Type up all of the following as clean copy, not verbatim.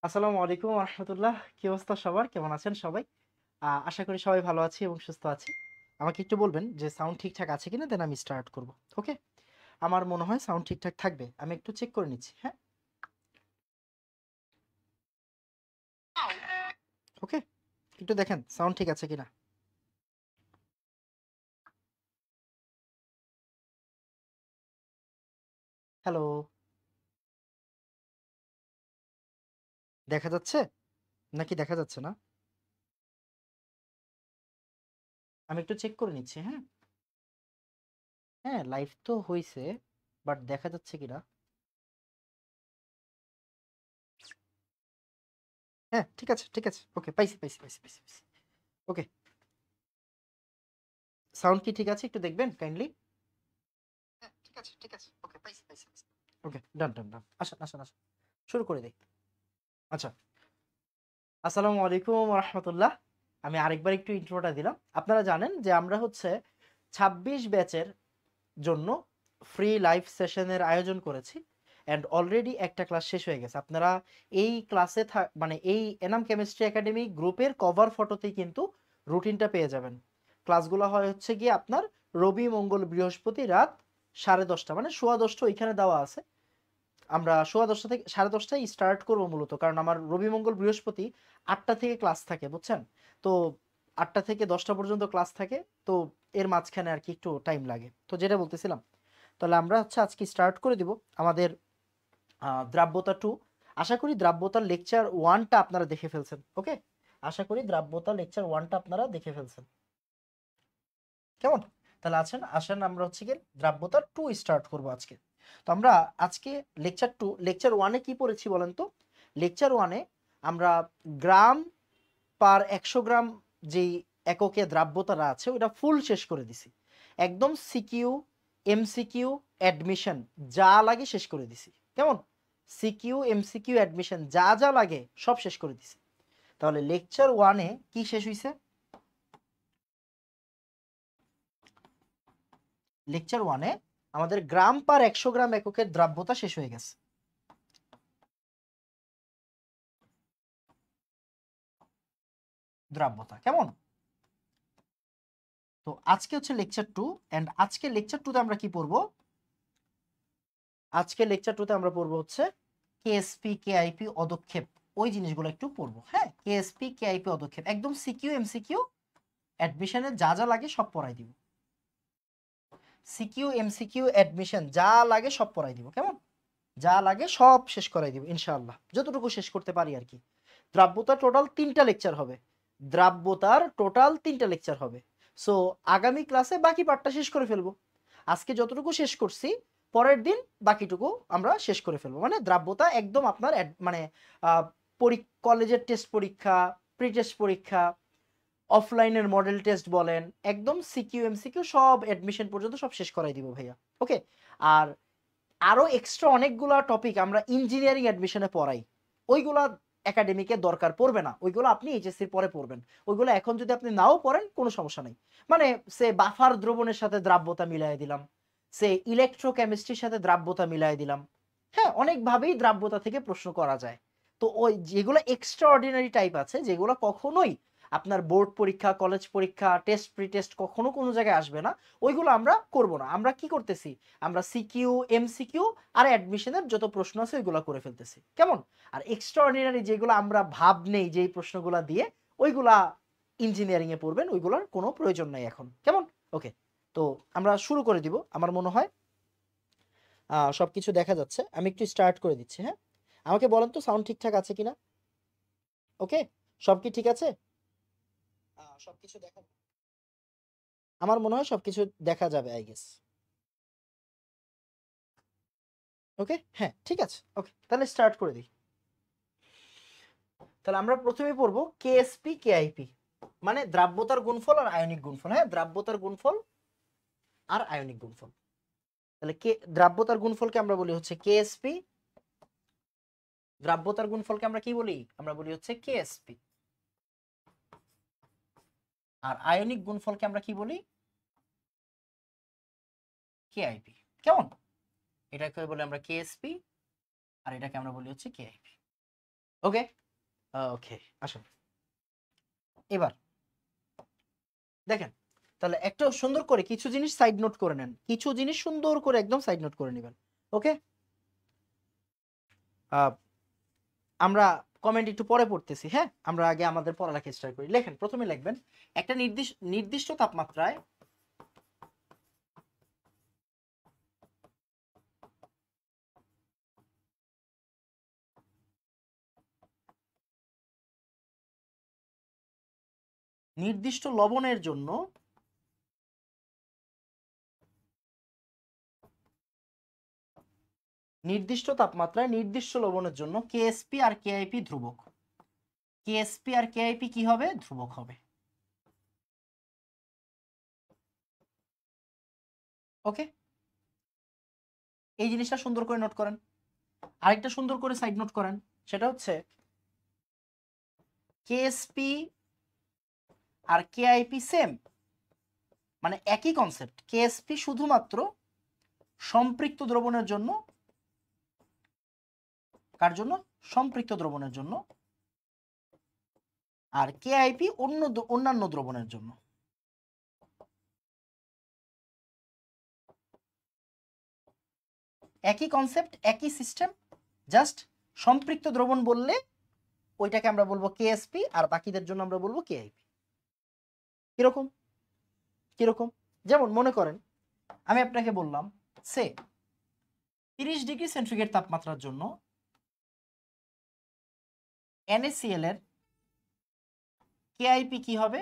আসসালামু আলাইকুম রহমতুল্লাহ। কি অবস্থা সবার? কেমন আছেন সবাই? আশা করি সবাই ভালো আছি এবং সুস্থ আছি। আমাকে একটু বলবেন যে সাউন্ড ঠিকঠাক আছে কিনা? দেন আমি স্টার্ট করব। ওকে? আমার মনে হয় সাউন্ড ঠিকঠাক থাকবে। আমি একটু চেক করে নিচ্ছি। হ্যাঁ? ওকে? একটু দেখেন সাউন্ড ঠিক আছে কিনা? হ্যালো? দেখা যাচ্ছে? নাকি দেখা যাচ্ছে না? আমি একটু চেক করে নিচ্ছি। হ্যাঁ? হ্যাঁ, লাইভ তো হইছে। বাট দেখা যাচ্ছে কিনা? হ্যাঁ, ঠিক আছে, ঠিক আছে। ওকে, পাইছি, পাইছি, পাইছি, পাইছি, পাইছি। ওকে। সাউন্ড কি ঠিক আছে? একটু দেখবেন কাইন্ডলি? হ্যাঁ, ঠিক আছে, ঠিক আছে। ওকে, পাইছি, পাইছি, পাইছি। ওকে, ডান, ডান, ডান। আসেন, আসেন, আসেন। শুরু করে দেই। আচ্ছা। আসসালামু আলাইকুম রাহমাতুল্লাহ। আমি আরেকবার একটু ইন্ট্রোটা দিলাম। আপনারা জানেন যে আমরা হচ্ছে ২৬ ব্যাচের জন্য ফ্রি লাইভ সেশনের আয়োজন করেছি। অ্যান্ড অলরেডি একটা ক্লাস শেষ হয়ে গেছে। আপনারা এই ক্লাসে মানে এই এনাম কেমিস্ট্রি একাডেমি গ্রুপের কভার ফটোতেই কিন্তু রুটিনটা পেয়ে যাবেন। ক্লাসগুলো হয় হচ্ছে গিয়ে আপনার রবি, মঙ্গল, বৃহস্পতি রাত 10:30 মানে 10:15 ওইখানে দেওয়া আছে। আমরা 10:15 থেকে 10:30টায় স্টার্ট করব মূলত। কারণ আমার রবি, মঙ্গল, বৃহস্পতি 8টা থেকে ক্লাস থাকে, বুঝছেন? তো 8টা থেকে 10টা পর্যন্ত ক্লাস থাকে। তো এর মাঝখানে আর কি একটু টাইম লাগে। তো যেটা বলতেছিলাম, তাহলে আমরা হচ্ছে আজকে স্টার্ট করে দিব আমাদের দ্রাব্যতা 2। আশা করি দ্রাব্যতার লেকচার 1টা আপনারা দেখে ফেলছেন। ওকে? আশা করি দ্রাব্যতা লেকচার 1টা আপনারা দেখে ফেলছেন। কেমন? তাহলে আসেন আমরা হচ্ছে গিয়ে দ্রাব্যতা 2 স্টার্ট করব আজকে। তো আমরা আজকে লেকচার 1 এ কি পড়েছি বলেন তো? লেকচার 1 এ আমরা গ্রাম পার 100 গ্রাম যেই এককে দ্রাব্যতাটা আছে ওটা ফুল শেষ করে দিছি। একদম সিকিউ, এমসিকিউ, অ্যাডমিশন যা লাগে শেষ করে দিছি। কেমন? সিকিউ, এমসিকিউ, অ্যাডমিশন যা যা লাগে সব শেষ করে দিছি। তাহলে লেকচার 1 এ কি শেষ হইছে? লেকচার 1 এ আমাদের গ্রাম পার 100 গ্রাম এককের দ্রাব্যতা শেষ হয়ে গেছে। দ্রাব্যতা কেমন? তো আজকে হচ্ছে লেকচার 2 এন্ড আজকে লেকচার 2 তে আমরা কি পড়বো? আজকে লেকচার 2 তে আমরা পড়বো হচ্ছে কেএসপি, কেআইপি, অদক্ষেপ। ওই জিনিসগুলো একটু পড়বো। হ্যাঁ? কেএসপি, কেআইপি, অদক্ষেপ একদম সিকিউ, এমসিকিউ, অ্যাডমিশনে যা যা লাগে সব পড়াই দিব। সিকিউ, এমসিকিউ, অ্যাডমিশন যা লাগে সব পড়াই দিব। কেমন? যা লাগে সব শেষ করাই দিব ইনশাআল্লাহ। যতটুকু শেষ করতে পারি আর কি। দ্রাব্যতা টোটাল 3টা লেকচার হবে। দ্রাব্যতার টোটাল 3টা লেকচার হবে। সো আগামী ক্লাসে বাকি পার্টটা শেষ করে ফেলবো। আজকে যতটুকু শেষ করছি পরের দিন বাকিটুকু আমরা শেষ করে ফেলবো। মানে দ্রাব্যতা একদম আপনার মানে আহ, কলেজের টেস্ট পরীক্ষা, প্রি টেস্ট পরীক্ষা, অফলাইনের মডেল টেস্ট বলেন, একদম সিকিউ এমসিকিউ সব অ্যাডমিশন পর্যন্ত সব শেষ করাই দিব ভাইয়া। ওকে? আর আরো এক্সট্রা অনেকগুলা টপিক আমরা ইঞ্জিনিয়ারিং অ্যাডমিশনে পড়াই। ওইগুলা একাডেমিকে দরকার পড়বে না, ওইগুলো আপনি এইচএসসির পরে পড়বেন। ওইগুলো এখন যদি আপনি নাও পড়েন কোনো সমস্যা নেই। মানে সে বাফার দ্রবণের সাথে দ্রাব্যতা মিলাই দিলাম, সে ইলেকট্রোকেমিস্ট্রির সাথে দ্রাব্যতা মিলাই দিলাম। হ্যাঁ, অনেকভাবেই দ্রাব্যতা থেকে প্রশ্ন করা যায়। তো ওই যেগুলো এক্সট্রা অর্ডিনারি টাইপ আছে, যেগুলো কখনোই আপনার বোর্ড পরীক্ষা, কলেজ পরীক্ষা, টেস্ট প্রি টেস্ট কখনো কোনো জায়গায় আসবে না, ওইগুলো আমরা করব না। আমরা কি করতেছি? আমরা সিকিউ, এমসিকিউ আর অ্যাডমিশনের যত প্রশ্ন আছে ওইগুলো করে ফেলতেছি। কেমন? আর এক্সট্রা অর্ডিনারি যেগুলো আমরা ভাব নেই যেই প্রশ্নগুলো দিয়ে, ওইগুলা ইঞ্জিনিয়ারিং এ পড়বেন, ওইগুলোর কোনো প্রয়োজন নাই এখন। কেমন? ওকে। তো আমরা শুরু করে দিব আমার মনে হয়। সবকিছু দেখা যাচ্ছে। আমি একটু স্টার্ট করে দিচ্ছি। হ্যাঁ? আমাকে বলেন তো সাউন্ড ঠিকঠাক আছে কিনা? ওকে? সব কি ঠিক আছে? সবকিছু দেখা, আমার মনে হয় সবকিছু দেখা যাবে আই গেস। ওকে? হ্যাঁ, ঠিক আছে। ওকে, তাহলে স্টার্ট করে দিই। তাহলে আমরা প্রথমে পড়বো কেএসপি, কেআইপি, মানে দ্রাব্যতার গুণফল আর আয়নিক গুণফল। হ্যাঁ, দ্রাব্যতার গুণফল আর আয়নিক গুণফল। তাহলে দ্রাব্যতার গুণফলকে আমরা বলি হচ্ছে কেএসপি। দ্রাব্যতার গুণফলকে আমরা কি বলি? আমরা বলি হচ্ছে কেএসপি। আর আয়নিক গুণফলকে আমরা কি বলি? কেআইপি। কেমন? এটাকে বলি আমরা কেএসপি আর এটাকে আমরা বলি হচ্ছে কেআইপি। ওকে ওকে আসুন এবার দেখেন, তাহলে একটা সুন্দর করে কিছু জিনিস সাইড নোট করে নেন, কিছু জিনিস সুন্দর করে একদম সাইড নোট করে নেবেন। ওকে, আমরা কমেন্ট একটু পরে পড়তেছি, হ্যাঁ আমরা আগে আমাদের পড়ালেখা স্টার্ট করি। লেখেন, প্রথমে লিখবেন একটা নির্দিষ্ট তাপমাত্রায় নির্দিষ্ট লবণের জন্য নির্দিষ্ট তাপমাত্রায় নির্দিষ্ট লবণের জন্য কেএসপি আর কেআইপি ধ্রুবক। কেএসপি আর কেআইপি কি হবে? ধ্রুবক হবে। ওকে, এই জিনিসটা সুন্দর করে নোট করেন। আরেকটা সুন্দর করে সাইড নোট করেন, সেটা হচ্ছে কেএসপি আর কেআইপি সেম, মানে একই কনসেপ্ট। কেএসপি শুধুমাত্র সম্পৃক্ত দ্রবণের জন্য, কার জন্য? সম্পৃক্ত দ্রবণের জন্য, আর কেআইপি অন্যান্য দ্রবণের জন্য। একই কনসেপ্ট, একই সিস্টেম, জাস্ট সম্পৃক্ত দ্রবণ বললে ওইটাকে আমরা বলবো কেএসপি, আর বাকিদের জন্য আমরা বলবো কেআইপি। কিরকম কিরকম? যেমন মনে করেন আমি আপনাকে বললাম সে 30 ডিগ্রি সেন্টিগ্রেড তাপমাত্রার জন্য NaCl এর কেআইপি কি হবে?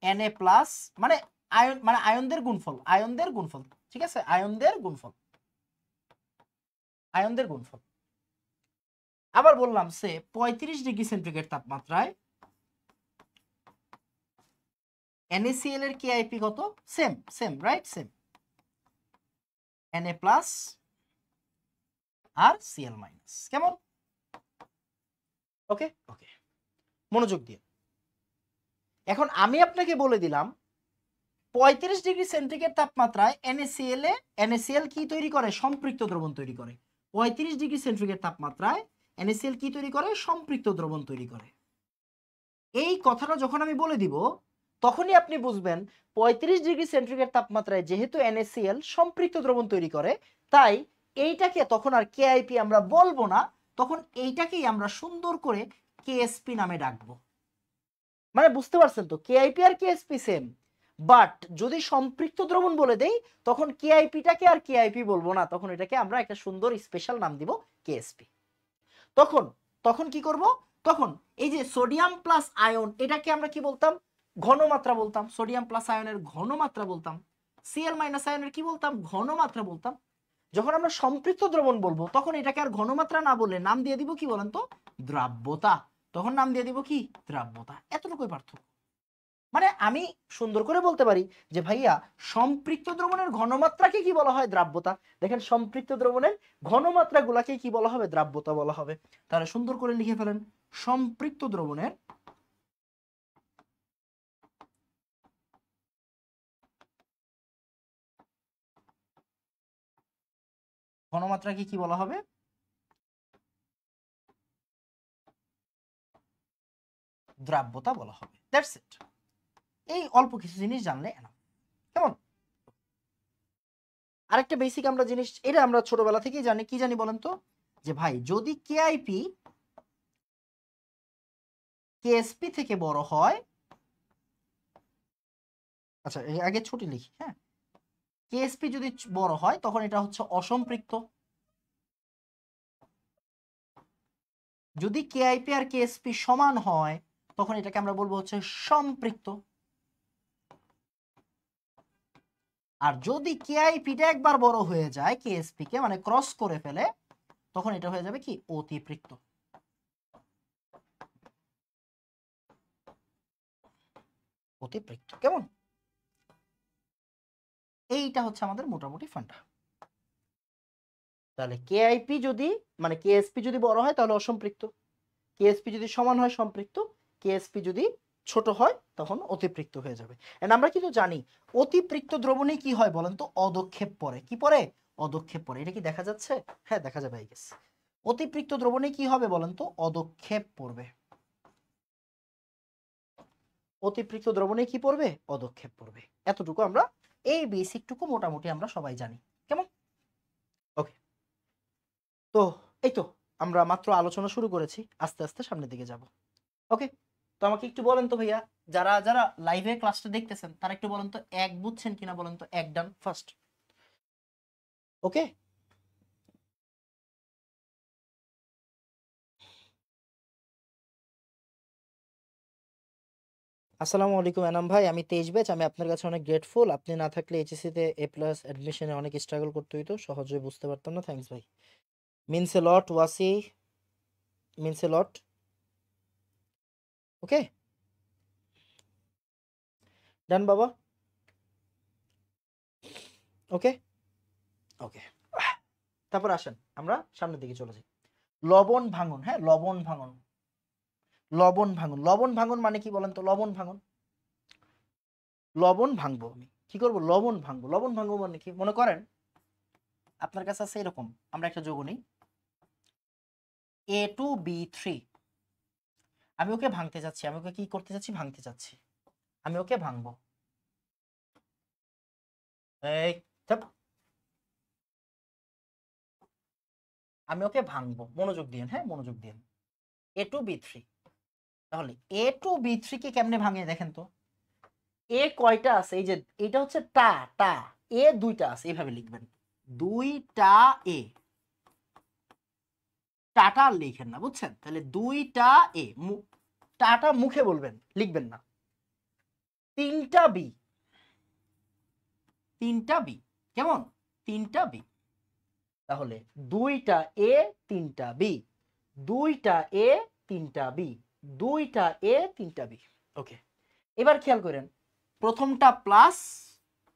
Na প্লাস, মানে আয়ন, মানে আয়নদের গুণফল, আয়নদের গুণফল, ঠিক আছে, আয়নদের গুণফল, আয়নদের গুণফল। আবার বললাম সে 35 ডিগ্রি সেন্টিগ্রেড তাপমাত্রায় NaCl এর কেআইপি কত? Same same, right, same, Na plus আর Cl মাইনাস। কেমন? ওকে ওকে, মনোযোগ দিয়ে। এখন আমি আপনাকে বলে দিলাম 35 ডিগ্রি সেন্টিগ্রেড তাপমাত্রায় NaCl কি তৈরি করে? সম্পৃক্ত দ্রবণ তৈরি করে। 35 ডিগ্রি সেন্টিগ্রেড তাপমাত্রায় NaCl কি তৈরি করে? সম্পৃক্ত দ্রবণ তৈরি করে। এই কথাটা যখন আমি বলে দিব তখনই আপনি বুঝবেন 35 ডিগ্রি সেন্টিগ্রেড তাপমাত্রায় যেহেতু NaCl সম্পৃক্ত দ্রবণ তৈরি করে, তাই এইটাকে তখন আর কেআইপি আমরা বলবো না, তখন এইটাকেই আমরা সুন্দর করে কেএসপি নামে ডাকবো। মানে বুঝতে পারছেন তো, কেআইপি আর কেএসপি সেম, বাট যদি সম্পৃক্ত দ্রবণ বলে দেই তখন কেআইপিটাকে আর কেআইপি বলবো না, তখন এটাকে আমরা একটা সুন্দর স্পেশাল নাম দিব কেএসপি। তখন তখন কি করব? তখন এই যে সোডিয়াম প্লাস আয়ন, এটাকে আমরা কি বলতাম? ঘনমাত্রা বলতাম। সোডিয়াম প্লাস আয়নের ঘনমাত্রা বলতাম। Cl মাইনাস আয়নের কি বলতাম? ঘনমাত্রা বলতাম। যখন আমরা সম্পৃক্ত দ্রবণ বলবো তখন এটাকে আর ঘনমাত্রা না বলে নাম দিয়ে দিব কি বলেন তো? দ্রাব্যতা। তখন নাম দিয়ে দিব কি? দ্রাব্যতা। এতটুকুই পার্থক্য। মানে আমি সুন্দর করে বলতে পারি যে ভাইয়া সম্পৃক্ত দ্রবণের ঘনমাত্রাকে কি বলা হয়? দ্রাব্যতা। দেখেন, সম্পৃক্ত দ্রবণের ঘনমাত্রা গুলাকে কি বলা হবে? দ্রাব্যতা বলা হবে। তাহলে সুন্দর করে লিখে ফেলেন, সম্পৃক্ত দ্রবণের ঘনমাত্রাকে কি বলা হবে? দ্রাব্যতা বলা হবে। That's it. এই অল্প কিছু জিনিস জানলে এনাফ। কেমন? আরেকটা বেসিক আমরা জিনিস, এটা আমরা ছোটবেলা থেকেই জানি, কি জানি বলেন তো? যে ভাই যদি কেআইপি কেএসপি থেকে বড় হয়, আচ্ছা আগে ছোট লিখি, হ্যাঁ, কেএসপি যদি বড় হয় তখন এটা হচ্ছে অসম্পৃক্ত। যদি কেআইপি আর কেএসপি সমান হয় তখন এটাকে আমরা বলবো হচ্ছে সম্পৃক্ত। আর যদি কেআইপিটা একবার বড় হয়ে যায় কেএসপি কে, মানে ক্রস করে ফেলে, তখন এটা হয়ে যাবে কি? অতিপৃক্ত। অতিপৃক্ত। কেমন? এইটা হচ্ছে আমাদের মোটামুটি ফান্ডা। তাহলে কেআইপি যদি, মানে কেএসপি যদি বড় হয় তাহলে অসম্পৃক্ত, কেএসপি যদি সমান হয় সম্পৃক্ত, কেএসপি যদি ছোট হয় তখন অতিপৃক্ত হয়ে যাবে। এন্ড আমরা কিন্তু জানি অতিপৃক্ত দ্রবণে কি হয় বলেন তো? অদক্ষেপ পড়ে। কি পড়ে? অদক্ষেপ পড়ে। এটা কি দেখা যাচ্ছে? হ্যাঁ দেখা যাবে, আই গেস। অতিপৃক্ত দ্রবণে কি হবে বলেন তো? অধক্ষেপ পড়বে। অতিপৃক্ত দ্রবণে কি পড়বে? অধক্ষেপ পড়বে। এতটুকু আমরা, এই বেসিকটুকু মোটামুটি আমরা সবাই জানি। কেমন? ওকে, তো এই তো আমরা মাত্র আলোচনা শুরু করেছি, আস্তে আস্তে সামনের দিকে যাব। ওকে, তো আমাকে একটু বলেন তো ভাইয়া, যারা যারা লাইভে ক্লাসটা দেখতেছেন তারা একটু বলেন তো এক বুঝছেন কিনা, বলেন তো এক ডান ফার্স্ট। ওকে, আসসালামু আলাইকুম এনাম ভাই, আমি 23 ব্যাচ। আমি আপনার কাছে অনেক গ্রেটফুল। আপনি না থাকলে এইচএসসি তে এ প্লাস অ্যাডমিশনে অনেক স্ট্রাগল করতে হইতো, সহজে বুঝতে পারতাম না। থ্যাঙ্কস ভাই। Means a lot Wasi, means a লট। ওকে, ডান বাবা। ওকে ওকে, তারপর আসেন আমরা সামনের দিকে চলে যাই। লবণ ভাঙন, হ্যাঁ লবণ ভাঙন, লবণ ভাঙন। লবণ ভাঙন মানে কি বলেন তো? লবণ ভাঙন, লবণ ভাঙবো আমি, কি করব? লবণ ভাঙবো। লবণ ভাঙবো মানে কি? মনে করেন আপনার কাছে আছে এরকম, আমরা একটা যোগ নিই, A2B3। আমি ওকে ভাঙতে যাচ্ছি, আমি ওকে কি করতে যাচ্ছি? ভাঙতে যাচ্ছি। আমি ওকে ভাঙবো, এই চাপ। আমি ওকে ভাঙবো, মনোযোগ দিন, হ্যাঁ মনোযোগ দিন। A2B3, তাহলে A2B3 কে কেমনে ভাঙে দেখেন তো? এ কয়টা আছে? এই যে এটা হচ্ছে টা টা, এ দুইটা আছে, এইভাবে লিখবেন, দুইটা এ। টাটা আর লিখেন না, বুঝছেন? তাহলে দুইটা এ, টাটা মুখে বলবেন, লিখবেন না। তিনটা বি, তিনটা বি, কেমন? তিনটা বি। তাহলে দুইটা এ তিনটা বি, দুইটা এ তিনটা বি, দুইটা এ তিনটা বি। ওকে, এবার খেয়াল করেন, প্রথমটা প্লাস,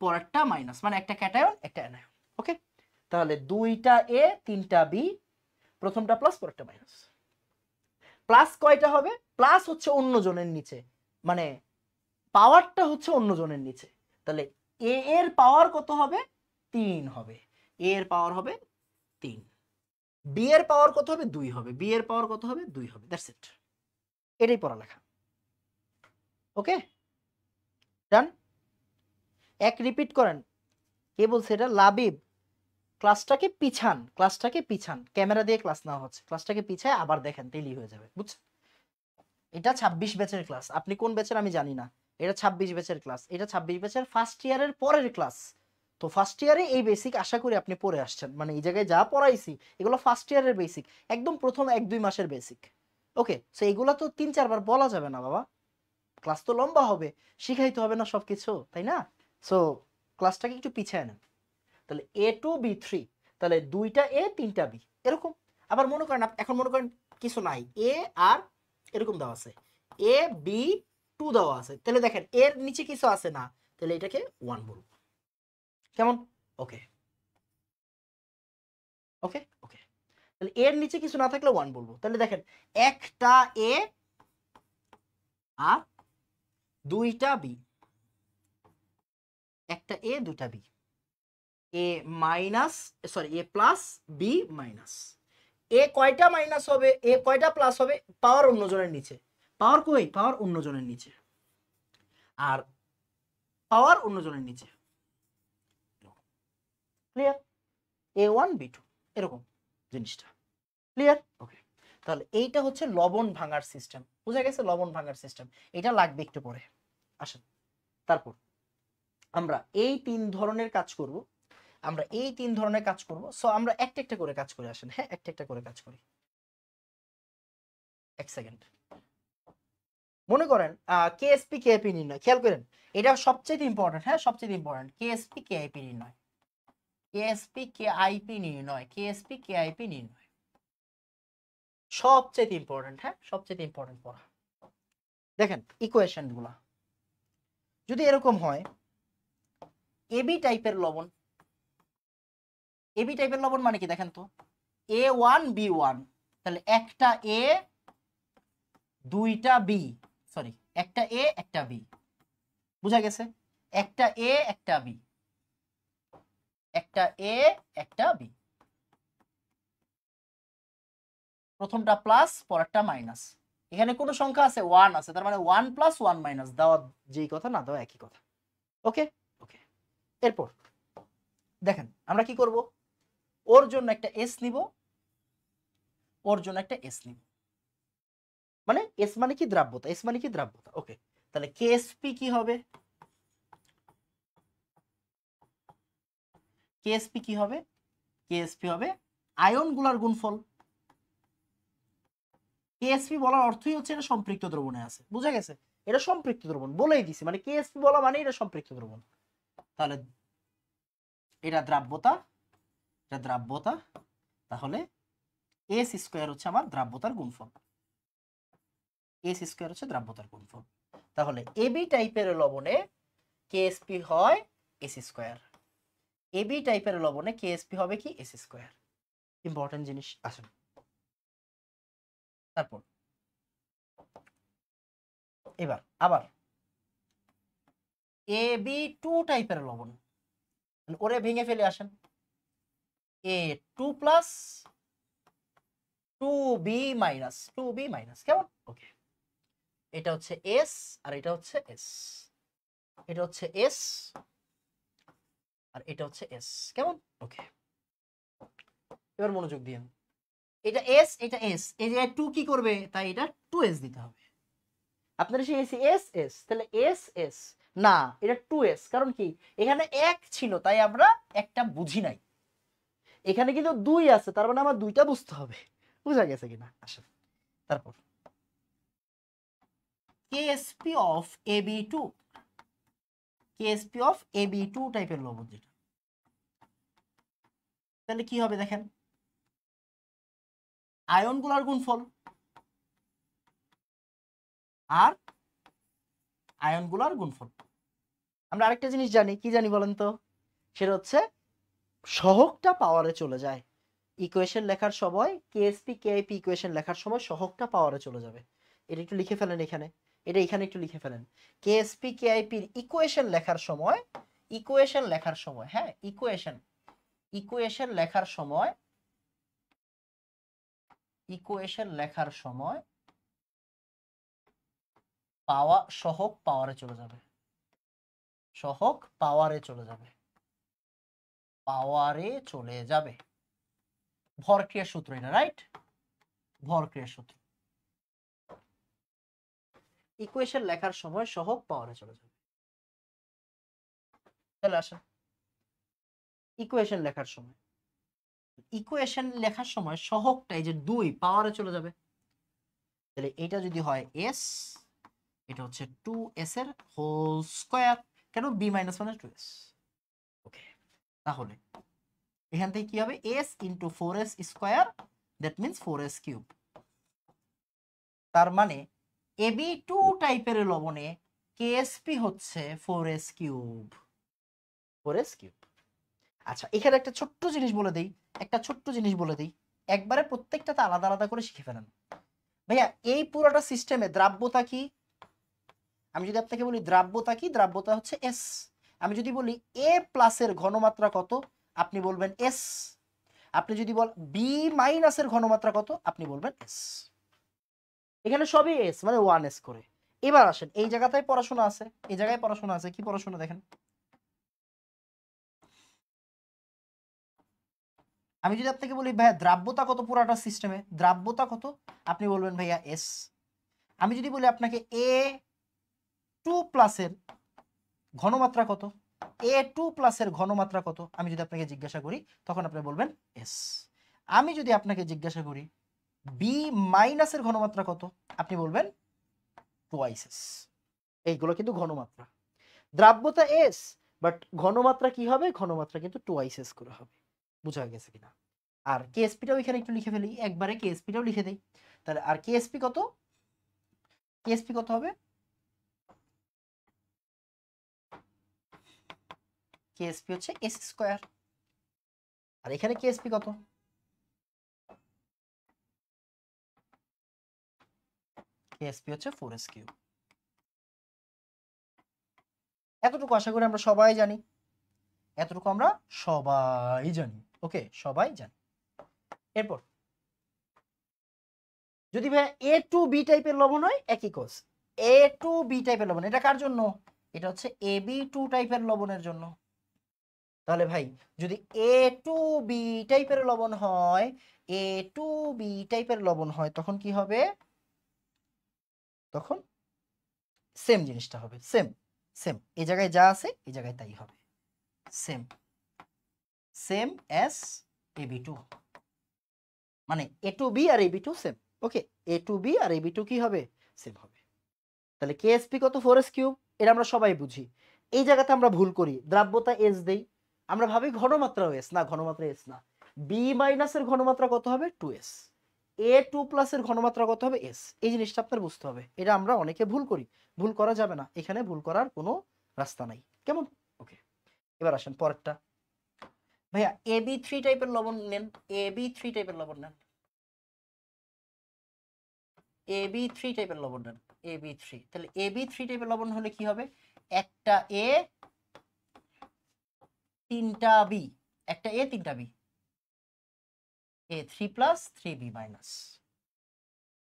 পরেরটা মাইনাস, মানে একটা ক্যাটায়ন একটা অ্যানায়ন। ওকে, তাহলে দুইটা এ তিনটা বি, প্রথমটা প্লাস পরেরটা মাইনাস। প্লাস কয়টা হবে? প্লাস হচ্ছে অন্য জনের নিচে, মানে পাওয়ারটা হচ্ছে অন্য জনের নিচে। তাহলে এ এর পাওয়ার কত হবে? 3 হবে। এ এর পাওয়ার হবে 3। বি এর পাওয়ার কত হবে? 2 হবে। বি এর পাওয়ার কত হবে? 2 হবে। দ্যাটস ইট, এটাই পড়ালেখা। ওকে, ডান। এক রিপিট করেন। কে বলছে এটা? লাবিব। ক্লাসটাকে পিছান, ক্লাসটাকে পিছান, ক্যামেরা দিয়ে ক্লাস নেওয়া হচ্ছে, ক্লাসটাকে পিছায় আবার দেখেন, তেলি হয়ে যাবে, বুঝছেন? এটা 26 ব্যাচের ক্লাস, আপনি কোন ব্যাচের আমি জানি না। এটা 26 ব্যাচের ক্লাস, এটা 26 ব্যাচের ফার্স্ট ইয়ারের পরের ক্লাস। তো ফার্স্ট ইয়ারে এই বেসিক আশা করি আপনি পড়ে আসছেন, মানে এই জায়গায় যা পড়াইছি এগুলো ফার্স্ট ইয়ারের বেসিক, একদম প্রথম 1-2 মাসের বেসিক। ওকে, সো এগুলো তো 3-4 বার বলা যাবে না বাবা, ক্লাস তো লম্বা হবে, শিখাইতে হবে না সবকিছু, তাই না? সো ক্লাসটাকে একটু পিছিয়ে নেন। তাহলে A2B3, তাহলে দুইটা এ তিনটা বি, এরকম। আবার মনে করেন এখন মনে করেন কিছু নাই, এ আর এরকম দেওয়া আছে, A B2 দেওয়া আছে, তাহলে দেখেন এর নিচে কিছু আছে না, তাহলে এটাকে 1 বলবো, কেমন? ওকে ওকে ওকে, তাহলে এর নিচে কিছু না থাকলে 1 বলবো। তাহলে দেখেন একটা এ আর দুইটা বি, একটা এ দুইটা বি, এ মাইনাস, সরি এ প্লাস বি মাইনাস। এ কয়টা মাইনাস হবে? এ কয়টা প্লাস হবে? পাওয়ার অন্যজনের নিচে। পাওয়ার কই? পাওয়ার অন্যজনের নিচে, আর পাওয়ার অন্যজনের নিচে। ক্লিয়ার? A1 B2 এরকম জিনিসটা, ক্লিয়ার? ওকে, তাহলে এইটা হচ্ছে লবণ ভাঙার সিস্টেম, বুঝা গেছে? লবণ ভাঙার সিস্টেম, এটা লাগবে একটু পরে। আসেন, তারপর আমরা এই 3 ধরনের কাজ করব, আমরা এই 3 ধরনের কাজ করব। সো আমরা একটা একটা করে কাজ করে আসেন, হ্যাঁ একটা একটা করে কাজ করি। এক সেকেন্ড, মনে করেন কেএসপি কেআইপি নির্ণয়, খেয়াল করেন এটা সবচেয়ে ইম্পর্টেন্ট, হ্যাঁ সবচেয়ে ইম্পর্টেন্ট, কেএসপি কেআইপি নির্ণয়, কেএসপি কেআইপি নির্ণয়, কেএসপি কেআইপি নির্ণয় সবচেয়ে ইম্পর্টেন্ট, হ্যাঁ সবচেয়ে ইম্পর্টেন্ট পড়া। দেখেন ইকুয়েশন গুলা যদি এরকম হয়, এবি টাইপের লবণ, এবি টাইপের লবণ মানে কি দেখেন তো? A1B1, তাহলে একটা এ দুইটা বি, সরি একটা এ একটা বি, বুঝা গেছে? একটা এ একটা বি, একটা এ একটা বি। প্রথমটা প্লাস পরেরটা মাইনাস। এখানে কোনো সংখ্যা আছে 1 আছে, তার মানে 1 প্লাস 1 মাইনাস, দেওয়া যেই কথা না দেওয়া একই কথা। ওকে ওকে। এরপর দেখেন আমরা কি করব, ওর জন্য একটা এস নিব, ওর জন্য একটা এস নিব, মানে এস মানে কি দ্রাব্যতা, এস মানে কি দ্রাব্যতা। ওকে, তাহলে কেএসপি কি হবে, কেএসপি কি হবে, কেএসপি হবে আয়নগুলোর গুণফল। কেএসপি বলার অর্থই হচ্ছে এটা সম্পৃক্ত দ্রবণে আছে, বুঝা গেছে? এটা সম্পৃক্ত দ্রবণ বলেই দিছি, মানে কেএসপি বলা মানে এটা সম্পৃক্ত দ্রবণ। তাহলে এটা দ্রাব্যতা, এটা দ্রাব্যতা, তাহলে এস স্কয়ার হচ্ছে আমার দ্রাব্যতার গুণফল, এস স্কয়ার হচ্ছে দ্রাব্যতার গুণফল। তাহলে এবি টাইপের লবণে কেএসপি হয় এস স্কয়ার, এবি টাইপের লবণে কেএসপি হবে কি এস স্কয়ার। ইম্পর্টেন্ট জিনিস আসেন। তারপর এবার আবার AB2 টাইপের লবণ, ওরে ভেঙে ফেলে আসেন, A2 plus 2B minus, 2B minus, কেমন? ওকে, এটা হচ্ছে S আর এটা হচ্ছে S, এটা হচ্ছে S আর এটা হচ্ছে S, কেমন? ওকে, এবার মনোযোগ দিন, এটা S এটা S, এই যে 2 কি করবে, তাই এটা 2S দিতে হবে। আপনারা সেই S S, তাহলে S S না, এটা 2S, কারণ কি এখানে 1 ছিল তাই আমরা একটা বুঝি নাই, এখানে কিন্তু 2 আছে তার মানে আমার দুইটা বুঝতে হবে, বুঝা গেছে কিনা? আসেন তারপর KSP of AB2, KSP of AB2 টাইপের লবণ যেটা, তাহলে কি হবে দেখেন, আয়নগুলোর গুণফল আর আয়নগুলোর গুণফল। আমরা আরেকটা জিনিস জানি, কি জানি বলেন তো, সেটা হচ্ছে সহগটা পাওয়ারে চলে যায়। ইকুয়েশন লেখার সময় কেএসপি কেআইপি ইকুয়েশন লেখার সময় সহগটা পাওয়ারে চলে যাবে, এটা একটু লিখে ফেলেন এখানে, এটা এখানে একটু লিখে ফেলেন। কেএসপি কেআইপির ইকুয়েশন লেখার সময়, ইকুয়েশন লেখার সময়, হ্যাঁ ইকুয়েশন, ইকুয়েশন লেখার সময়, ইকুয়েশন লেখার সময় পাওয়া সহগ পাওয়ারে চলে যাবে, সহগ পাওয়ারে চলে যাবে, পাওয়ারে চলে যাবে, ভর ক্রিয়ার সূত্র এটা, রাইট? ভর ক্রিয়ার সূত্র, ইকুয়েশন লেখার সময় সহগ পাওয়ারে চলে যাবে। তাহলে আসেন ইকুয়েশন লেখার সময়, ইকুয়েশন লেখার সময় সহগটা এই যে 2 পাওয়ারে চলে যাবে, তাহলে এটা যদি হয় s, এটা হচ্ছে 2s এর হোল স্কয়ার, কেন b মাইনাস মানে 2s। ওকে, তাহলে এখান থেকে কি হবে, s into 4s square, that means 4s cube. তার মানে AB2 টাইপের লবণে কেএসপি হচ্ছে 4s কিউব, 4s কিউব। আচ্ছা, এখানে একটা ছোট্ট জিনিস বলে দেই, একটা ছোট্ট জিনিস বলে দেই, একবারে প্রত্যেকটাতে আলাদা আলাদা করে শিখে ফেলেন। ভাইয়া এই পুরোটা সিস্টেমে দ্রাব্যতা কি, আমি যদি আপনাকে বলি দ্রাব্যতা কি, দ্রাব্যতা হচ্ছে এস। আমি যদি বলি এ প্লাসের ঘনমাত্রা কত, আপনি বলবেন এস। আপনি যদি বল বি মাইনাসের ঘনমাত্রা কত, আপনি বলবেন এস। এখানে সবই এস, মানে 1s করে। এবার আসেন এই জায়গাটায় পড়াশোনা আছে, এই জায়গায় পড়াশোনা আছে, কি পড়াশোনা দেখেন, আমি যদি আপনাকে বলি ভাইয়া দ্রাব্যতা কত পুরাটা সিস্টেমে, দ্রাব্যতা কত, আপনি বলবেন ভাইয়া এস। আমি যদি বলি আপনাকে A2 প্লাসের ঘনমাত্রা কত, A2 প্লাসের ঘনমাত্রা কত, আমি যদি আপনাকে জিজ্ঞাসা করি তখন আপনি বলবেন এস। আমি যদি আপনাকে জিজ্ঞাসা করি বি মাইনাসের ঘনমাত্রা কত, আপনি বলবেন টুয়াইস এস। এইগুলো কিন্তু ঘনমাত্রা, দ্রাব্যতা এস, বাট ঘনমাত্রা কি হবে, ঘনমাত্রা কিন্তু টুয়াইস এস করে হবে, বুঝা গেছে কিনা? আর কেএসপিটাও এখানে একটু লিখে ফেলি, একবারে কেএসপিটাও লিখে দেই, তাহলে আর কেএসপি কত, কেএসপি কত হবে, কেএসপি হচ্ছে এস স্কয়ার, আর এখানে কেএসপি কত, কেএসপি হচ্ছে 4s কিউব। এতটুকু আশা করি আমরা সবাই জানি, এতটুকু আমরা সবাই জানি, ওকে সবাই জানি। এরপর যদি ভাই এ টু বি টাইপের লবণ হয় একই কোষ, এ টু বি টাইপের লবণ, এটা কার জন্য? এটা হচ্ছে এ বি টু টাইপের লবণের জন্য। তাহলে ভাই যদি এ টু বি টাইপের লবণ হয়, এ টু বি টাইপের লবণ হয়, তখন কি হবে? তখন সেম জিনিসটা হবে, সেম সেম, এই জায়গায় যা আছে এই জায়গায় তাই হবে, same same as A B two, মানে এ টু বি আর A B two same. Okay, A two B আর এ বি টু কি হবে? সেম হবে। তাহলে কেএসপি কত? 4s cube. এটা আমরা সবাই বুঝি। এই জায়গাতে আমরা ভুল করি, দ্রাব্যতা এস দেই, আমরা ভাবি ঘনমাত্রাও এস, না ঘনমাত্রা এস না। বি মাইনাসের ঘনমাত্রা কত হবে? 2s। এ টু প্লাসের ঘনমাত্রা কত হবে? এস। এই জিনিসটা আপনার বুঝতে হবে, এটা আমরা অনেকে ভুল করি, ভুল করা যাবে না, এখানে ভুল করার কোনো রাস্তা নাই, কেমন? ওকে, এবার আসেন পরেরটা। ভাইয়া এ বি থ্রি টাইপের লবণ নেন, এ বি থ্রি টাইপের লবণ নেন, এ বি থ্রি টাইপের লবণ নেন, এ বি থ্রি। তাহলে এ বি থ্রি টাইপের লবণ হলে কি হবে? একটা এ তিনটা বি, একটা এ তিনটা B, A three plus three B minus,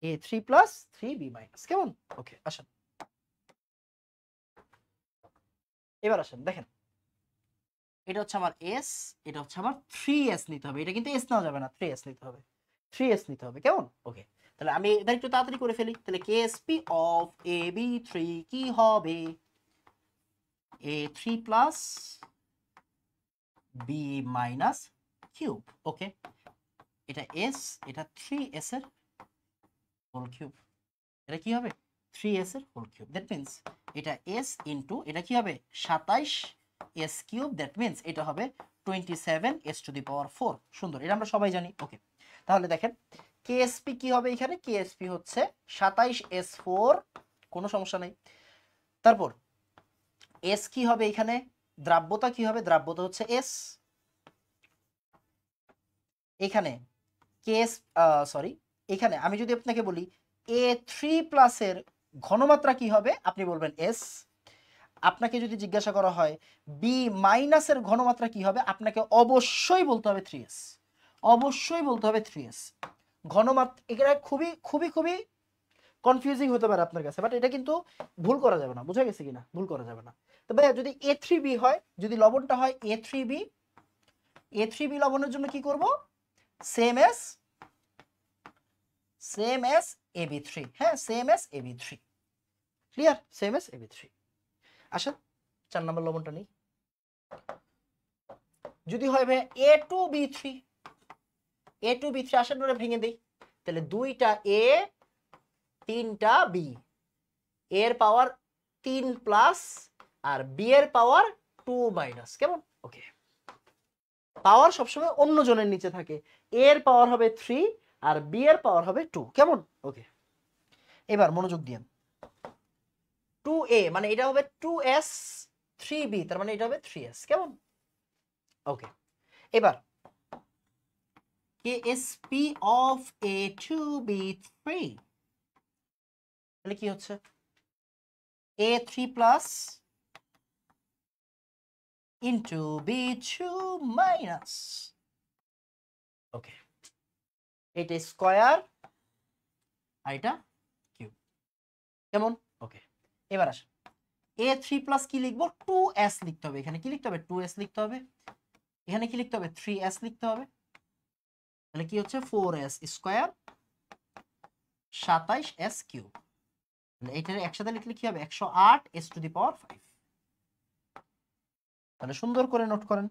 A three plus three B minus, কেমন? ওকে, আসেন এবার আসেন দেখেন, এটা হচ্ছে আমার এস, এটা হচ্ছে আমার 3s নিতে হবে, এটা কিন্তু এস নেওয়া যাবে না, 3s নিতে হবে, 3s নিতে হবে, কেমন? ওকে, তাহলে আমি এটা একটু তাড়াতাড়ি করে ফেলি। তাহলে Ksp of A B three কি হবে? A three plus B minus cube. Okay, এটা এস, এটা 3s এর হোল কিউব, এটা কি হবে? 3s এর হোল কিউব, দ্যাট মিন্স এটা s ইন্টু এটা কি হবে? 27s কিউব, দ্যাট মিন্স এটা হবে 27s টু দি পাওয়ার 4। সুন্দর, এটা আমরা সবাই জানি। ওকে, তাহলে দেখেন কেএসপি কি হবে এখানে? কেএসপি হচ্ছে 27s4, কোনো সমস্যা নেই। তারপর এস কি হবে এখানে? দ্রাব্যতা কি হবে? দ্রাব্যতা হচ্ছে এস। এখানে কেএস, সরি, এখানে আমি যদি আপনাকে বলি এ থ্রি প্লাসের ঘনমাত্রা কি হবে, আপনি বলবেন এস। আপনাকে যদি জিজ্ঞাসা করা হয় বি মাইনাসের ঘনমাত্রা কি হবে, আপনাকে অবশ্যই বলতে হবে 3s, অবশ্যই বলতে হবে 3s। ঘনমাত্রা এটা খুবই খুবই খুবই কনফিউজিং হতে পারে আপনার কাছে, বাট এটা কিন্তু ভুল করা যাবে না, বুঝা গেছে কিনা? ভুল করা যাবে না। তবে যদি এ থ্রি বি হয়, যদি লবণটা হয় A three B, A three B লবণের জন্য কি করব? Same S, same S A B three, হ্যাঁ same S A B three, clear? Same S A B three. আসেন 4 নম্বর লবণটা নেই। যদি হয় ভাই A two B three, A two B three, আসেন ওরা ভেঙে দেই। তাহলে দুইটা এ তিনটা বি, এর পাওয়ার 3 প্লাস আর বি এর পাওয়ার 2 মাইনাস, কেমন? ওকে, পাওয়ার সবসময় অন্য জনের নিচে থাকে, এর পাওয়ার হবে 3 আর বি এর পাওয়ার হবে 2, কেমন? ওকে, এবার মনোযোগ দিন। 2a মানে এটা হবে 2s, 3b তার মানে এটা হবে 3s, কেমন? ওকে, এবার KSP of A2B3 তাহলে কি হচ্ছে? A3 plus into B2 minus, ওকে, এটা স্কয়ার আর এটা কিউব, কেমন? ওকে, এবার আসেন A3 প্লাস কি লিখবো? 2s লিখতে হবে, এখানে কি লিখতে হবে? 2s লিখতে হবে, এখানে কি লিখতে হবে? 3s লিখতে হবে, তাহলে কি হচ্ছে? 4s স্কয়ার 27s কিউব, এটা একসাথে লিখলে কি হবে? 108s টু দি পাওয়ার 5। তাহলে সুন্দর করে নোট করেন,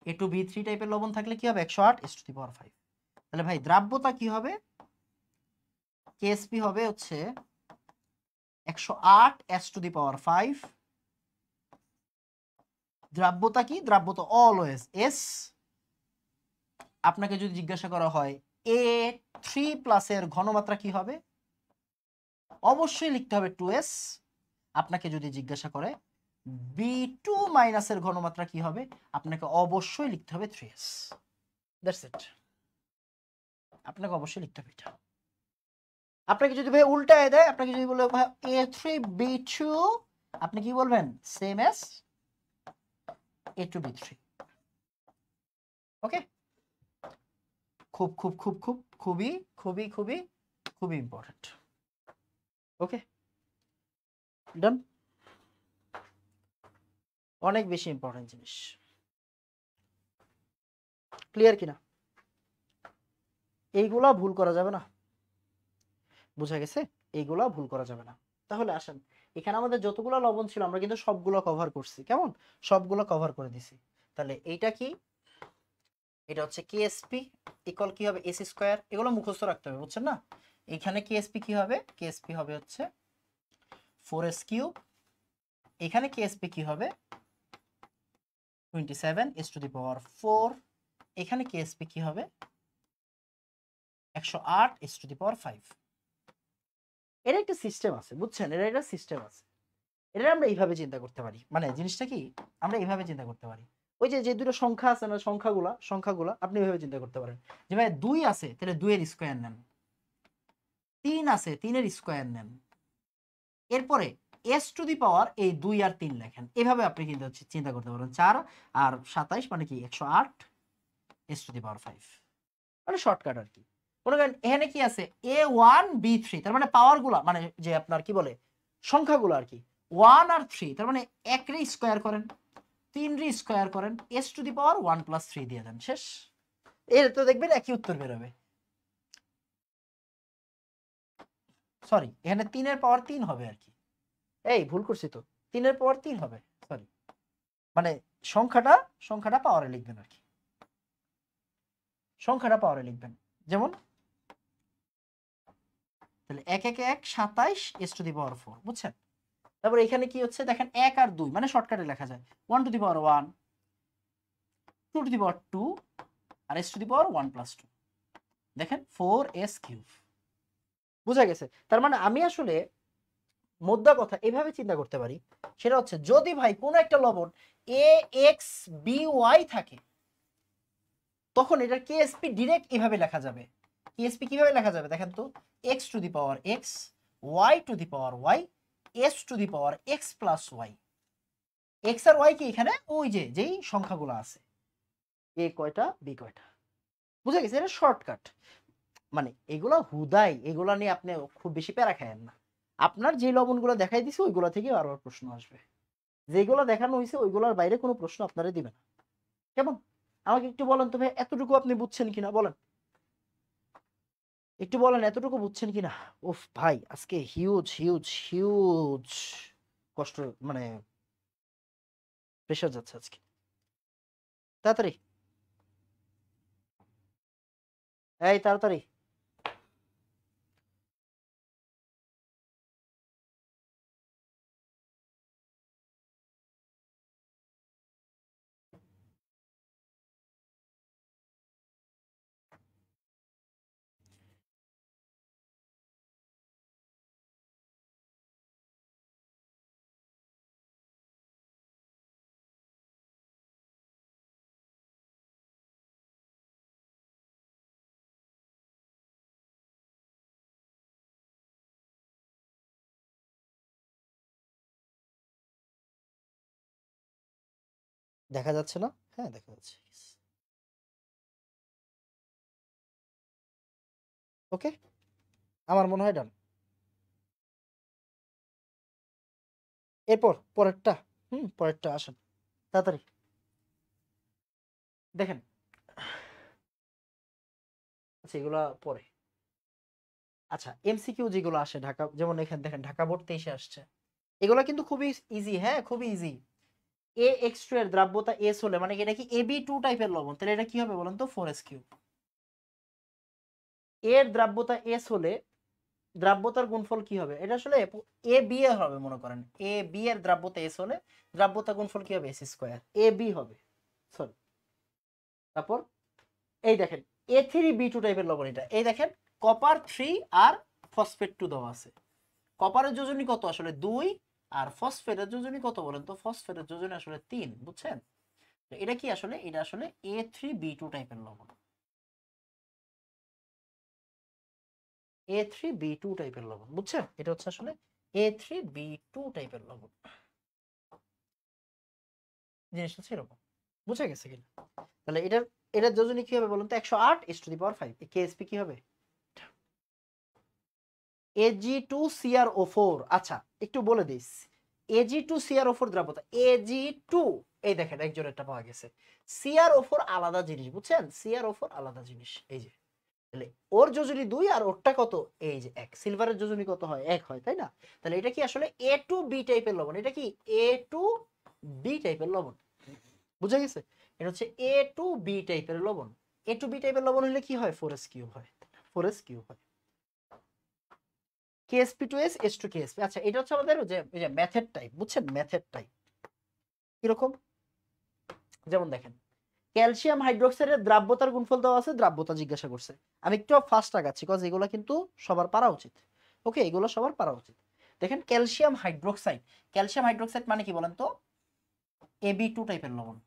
A2B3 টাইপের লবণ থাকলে কি হবে? 108s টু দি পাওয়ার 5। তাহলে ভাই দ্রাব্যতা কি হবে? KSP হবে হচ্ছে 108s টু দি পাওয়ার 5। দ্রাব্যতা কি? দ্রাব্যতা অলওয়েজ এস। আপনাকে যদি জিজ্ঞাসা করা হয় A3 প্লাসের ঘনমাত্রা কি হবে, অবশ্যই লিখতে হবে 2s। আপনাকে যদি জিজ্ঞাসা করে B2 মাইনাসের ঘনমাত্রা কি হবে, আপনাকে অবশ্যই লিখতে হবে 3s। দ্যাটস ইট, আপনাকে অবশ্যই লিখতে হবে এটা। আপনাকে যদি ভাই উল্টায় দেয়, আপনাকে যদি বলে ভাই A3B2, আপনি কি বলবেন? Same S A2B3। ওকে, খুব খুব খুব খুব খুবই খুবই খুবই খুবই ইম্পর্টেন্ট। ওকে, ডান। অনেক বেশি ইম্পর্টেন্ট জিনিস। ক্লিয়ার কিনা? এইগুলা ভুল করা যাবে না, বুঝা গেছে? এইগুলা ভুল করা যাবে না। তাহলে আসেন, এখানে আমাদের যতগুলো লবণ ছিল আমরা কিন্তু সবগুলো কভার করছি, কেমন? সবগুলো কভার করে দিছি। তাহলে এইটা কি? এটা হচ্ছে কেএসপি ইকুয়াল কি হবে? S square. এগুলো মুখস্থ রাখতে হবে, বুঝছেন না? এখানে কেএসপি কি হবে? কেএসপি হবে হচ্ছে 4s কিউব। এখানে কেএসপি কি হবে? 27s⁴। এখানে কেএসপি কি হবে? 108s⁵। এর একটা সিস্টেম আছে, বুঝছেন? এর একটা সিস্টেম আছে। এটা আমরা এইভাবে চিন্তা করতে পারি, মানে জিনিসটা কি আমরা এইভাবে চিন্তা করতে পারি। ওই যে যে দুটো সংখ্যা আছে না, সংখ্যাগুলা আপনি এইভাবে চিন্তা করতে পারেন যে ভাই 2 আছে, তাহলে 2 এর স্কয়ার নেন। 3 আছে, 3 এর স্কয়ার নেন। এরপরে s⁴ এই 2 আর 3 লেখেন। এভাবে আপনি কিন্তু চিন্তা করতে পারেন। 4 আর 27 মানে কি 108s⁵। মানে শর্টকাট আর কি। মনে করেন এখানে কি আছে? a1 b3, তার মানে পাওয়ার গুলা, মানে যে আপনার কি বলে সংখ্যাগুলো আর কি, 1 আর 3, তার মানে 1 রে স্কয়ার করেন, 3 রে স্কয়ার করেন, s⁴ 1 + 3 দিয়ে দেন, শেষ। এর তো দেখবেন একই উত্তর বের হবে। সরি, এখানে 3 এর পাওয়ার 3 হবে আর কি। এই ভুল করছি তো, 3 এর পাওয়ার 3 হবে, সরি। মানে সংখ্যাটা পাওয়ারে লিখবেন আর কি, সংখ্যাটা পাওয়ারে লিখবেন। যেমন তাহলে 1 1 1 27s⁴, বুঝছেন? তারপর এখানে কি হচ্ছে দেখেন, 1 আর 2 মানে শর্টকাটে লেখা যায় 1 two the power 1, 2 two the power 2 R s⁴ 1 + 2। দেখেন 4s3। বুঝা গেছে? তার মানে আমি আসলে মোদ্দা কথা এভাবে চিন্তা করতে পারি, সেটা হচ্ছে যদি ভাই কোনো একটা লবণ axby থাকে, তখন এটার কেএসপি ডিরেক্ট এভাবে লেখা যাবে। কেএসপি কিভাবে লেখা যাবে দেখেন তো, x to the power x, y to the power y, s to the power x + y। x আর y কি এখানে ওই যে যেই সংখ্যাগুলো আছে, a কয়টা b কয়টা। বুঝা গেছে? এটা শর্টকাট। মানে এগুলা হুদাই, এগুলা নিয়ে আপনি খুব বেশি প্যারা খায়েন না। আপনার যে লবণগুলো দেখাই দিছে ওইগুলা থেকে বারবার প্রশ্ন আসবে। যেগুলো দেখানো হয়েছে ওইগুলোর বাইরে কোনো প্রশ্ন আপনারা দিবে না, কেমন? আমাকে একটু বলেন তো ভাই, এতটুকু আপনি বুঝছেন কিনা বলেন, একটু বলেন এতটুকু বুঝছেন কিনা? উফ ভাই, আজকে হিউজ হিউজ হিউজ কষ্ট, মানে প্রেশার যাচ্ছে আজকে। তাড়াতাড়ি, এই তাড়াতাড়ি। দেখা যাচ্ছে না? হ্যাঁ দেখা যাচ্ছে। ওকে, আমার মনে হয় ডান। এরপর পরেরটা, পরেরটা আসেন তাড়াতাড়ি। দেখেন, আচ্ছা এগুলা পরে। আচ্ছা এমসিকিউ যেগুলো আসে ঢাকা, যেমন এখানে দেখেন ঢাকা বোর্ড 23 আসছে, এগুলা কিন্তু খুবই ইজি। হ্যাঁ খুবই ইজি। ax2 এর দ্রাব্যতা s হলে, মানে এটা কি ab2 টাইপের লবণ, তাহলে এটা কি হবে বলেন তো? 4s3। এর দ্রাব্যতা s হলে দ্রাব্যতার গুণফল কি হবে? এটা আসলে এ বি এর হবে, মনে করেন এ বি এর দ্রাব্যতা s হলে দ্রাব্যতা গুণফল কি হবে? s²। এ বি হবে, সরি। তারপর এই দেখেন a3b2 টাইপের লবণ, এটা এই দেখেন কপার 3 আর ফসফেট 2 দেওয়া আছে। কপারের যোজনী কত? আসলে 2। আর ফসফেটের যোজনী কত বলেন তো? ফসফেটের যোজনী আসলে 3, বুঝছেন? এটা কি আসলে? এটা আসলে a3b2 টাইপের লবণ, a3b2 টাইপের লবণ, বুঝছেন? এটা হচ্ছে আসলে a3b2 টাইপের লবণ। জিনিসটা হচ্ছে এরকম, বুঝে গেছে কিনা? তাহলে এটার এটার যোজনী কি হবে বলুন তো, 108 কেএসপি কি হবে, Ag2CrO4। আচ্ছা একটু বলে দিস, Ag2CrO4 দ্রাবতা, Ag2, এই দেখেন একজনেরটা পাওয়া গেছে। CrO4 আলাদা জিনিস, বুঝছেন, CrO4 আলাদা জিনিস। এই যে তাহলে ওর যোজনী 2 আর ওরটা কত, এই যে 1। সিলভারের যোজনী কত হয়, 1 হয়, তাই না? তাহলে এটা কি আসলে A2B টাইপের লবণ, এটা কি A2B টাইপের লবণ, বুঝা গেছে? এটা হচ্ছে A2B টাইপের লবণ। A2B টাইপের লবণ হলে কি হয়, 4s3 হয়, 4s3 হয়। KSP2S H2KSP। আচ্ছা এটা হচ্ছে আমাদের যে ম্যাথের টাইপ, বুঝছেন, ম্যাথের টাইপ কিরকম, যেমন দেখেন ক্যালসিয়াম হাইড্রোক্সাইডের দ্রাব্যতার গুণফল দেওয়া আছে, দ্রাব্যতা জিজ্ঞাসা করছে। আমি একটু ফাস্ট আগাচ্ছি কজ এগুলো কিন্তু সবার পারা উচিত। ওকে, এগুলো সবার পারা উচিত। দেখেন ক্যালসিয়াম হাইড্রোক্সাইড, ক্যালসিয়াম হাইড্রোক্সাইড মানে কি বলেন তো, Ab2 টাইপের লবণ,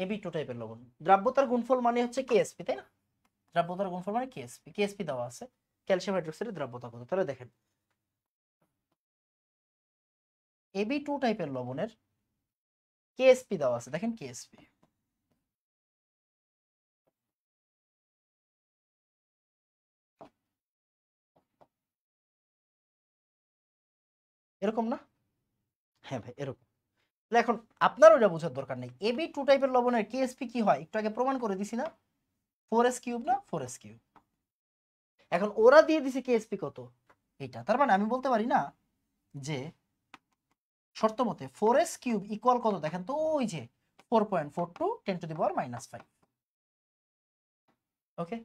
Ab2 টাইপের লবণ। দ্রাব্যতার গুণফল মানে হচ্ছে কেএসপি, তাই না? দ্রাব্যতার গুণফল মানে কেএসপি, কেএসপি দেওয়া আছে। ক্যালসিয়াম হাইড্রোক্সাইডের দ্রাব্যতা কত, তাহলে দেখেন Ab2 টাইপের লবণের কেএসপি দেওয়া আছে, দেখেন কেএসপি এরকম না, হ্যাঁ ভাই এরকম। তাহলে এখন আপনার ওটা বোঝার দরকার নেই, Ab2 টাইপের লবণের কেএসপি কি হয়, একটু আগে প্রমাণ করে দিছি না, 4s3 না, 4s3। এখন ওরা দিয়ে দিছে কেএসপি কত, এটা তার মানে আমি বলতে পারি না যে শর্ত মতে 4s3 ইকুয়াল কত, দেখেন তো ওই যে 4.42 10⁻⁻5। ওকে,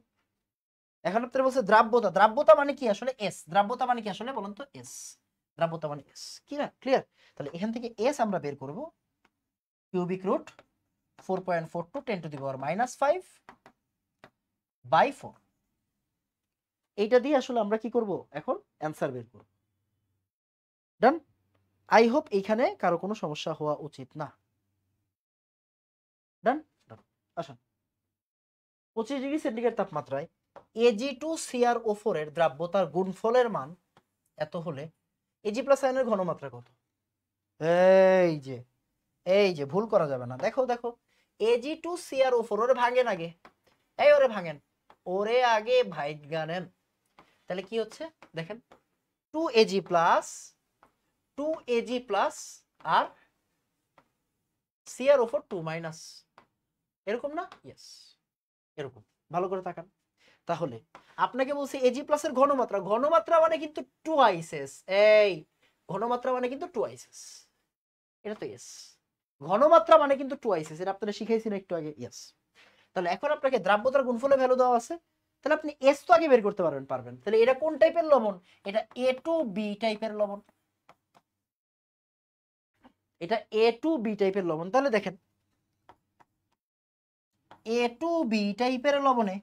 এখন আপনারা বলছে দ্রাব্যতা, দ্রাব্যতা মানে কি আসলে এস, দ্রাব্যতা মানে কি আসলে বলুন তো, এস, দ্রাব্যতা মানে এস, কি না ক্লিয়ার? তাহলে এখান থেকে এস আমরা বের করব, কিউবিক রুট 4.42 10⁻⁻5 বাই 4। এইটা দিয়ে আসলে আমরা কি করব, এখন অ্যান্সার বের করব। ডান। আই হোপ এইখানে কারো কোনো সমস্যা হওয়া উচিত না। ডান ডান। আসুন, 25°C তাপমাত্রায় Ag2CrO4 এর দ্রাব্যতার গুণফলের মান এত হলে Ag+ আয়নের ঘনমাত্রা কত? এই যে, এই যে ভুল করা যাবে না, দেখো দেখো Ag2CrO4 ওরে ভাঙেন আগে, এই ওরে ভাঙেন, ওরে আগে ভাইগানেন। তাহলে কি হচ্ছে দেখেন, 2Ag প্লাস 2Ag প্লাস আর CrO4 2 মাইনাস, এরকম না? ইয়েস এরকম। ভালো করে তাকান, তাহলে আপনাকে বলছি Ag প্লাসের ঘনমাত্রা, ঘনমাত্রা মানে কিন্তু টুয়াইসেস, এই ঘনমাত্রা মানে কিন্তু টুয়াইসেস, এটা তো ইয়েস, ঘনমাত্রা মানে কিন্তু টুয়াইসেস, এটা আপনারা শিখাইছেন একটু আগে, ইয়েস। তাহলে এখন আপনাকে দ্রাব্যতার গুণফলে ভ্যালু দেওয়া আছে, তাহলে আপনি এস তো আগে বের করতে পারবেন। তাহলে এটা কোন টাইপের লবণ, এটা A2B টাইপের লবণ, এটা A2B টাইপের লবণ। তাহলে দেখেন A2B টাইপের লবণে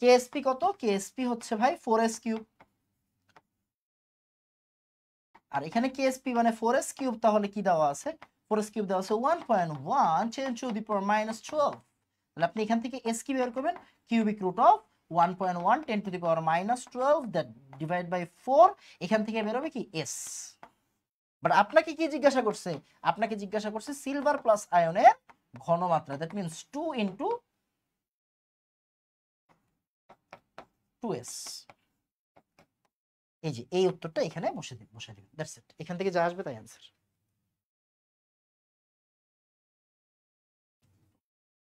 কেএসপি কত, কেএসপি হচ্ছে ভাই 4s3, আর এখানে কেএসপি মানে 4s3, তাহলে কি দেওয়া আছে, 4s3 দেওয়া আছে 1.1 10⁻⁻12। তাহলে আপনি এখান থেকে এস কি বের করবেন, cubic root of 1.1 10⁻⁻12 that divide by 4, এখান থেকে বের হবে কি এস। বাট আপনাকে কি জিজ্ঞাসা করছে, আপনাকে জিজ্ঞাসা করছে সিলভার প্লাস আয়নের ঘনমাত্রা, দ্যাট মিন্স 2 ইনটু 2s। এই যে এই উত্তরটা এখানে বসে দিবেন, দ্যাটস ইট, এখান থেকে যা আসবে তাই অ্যান্সার।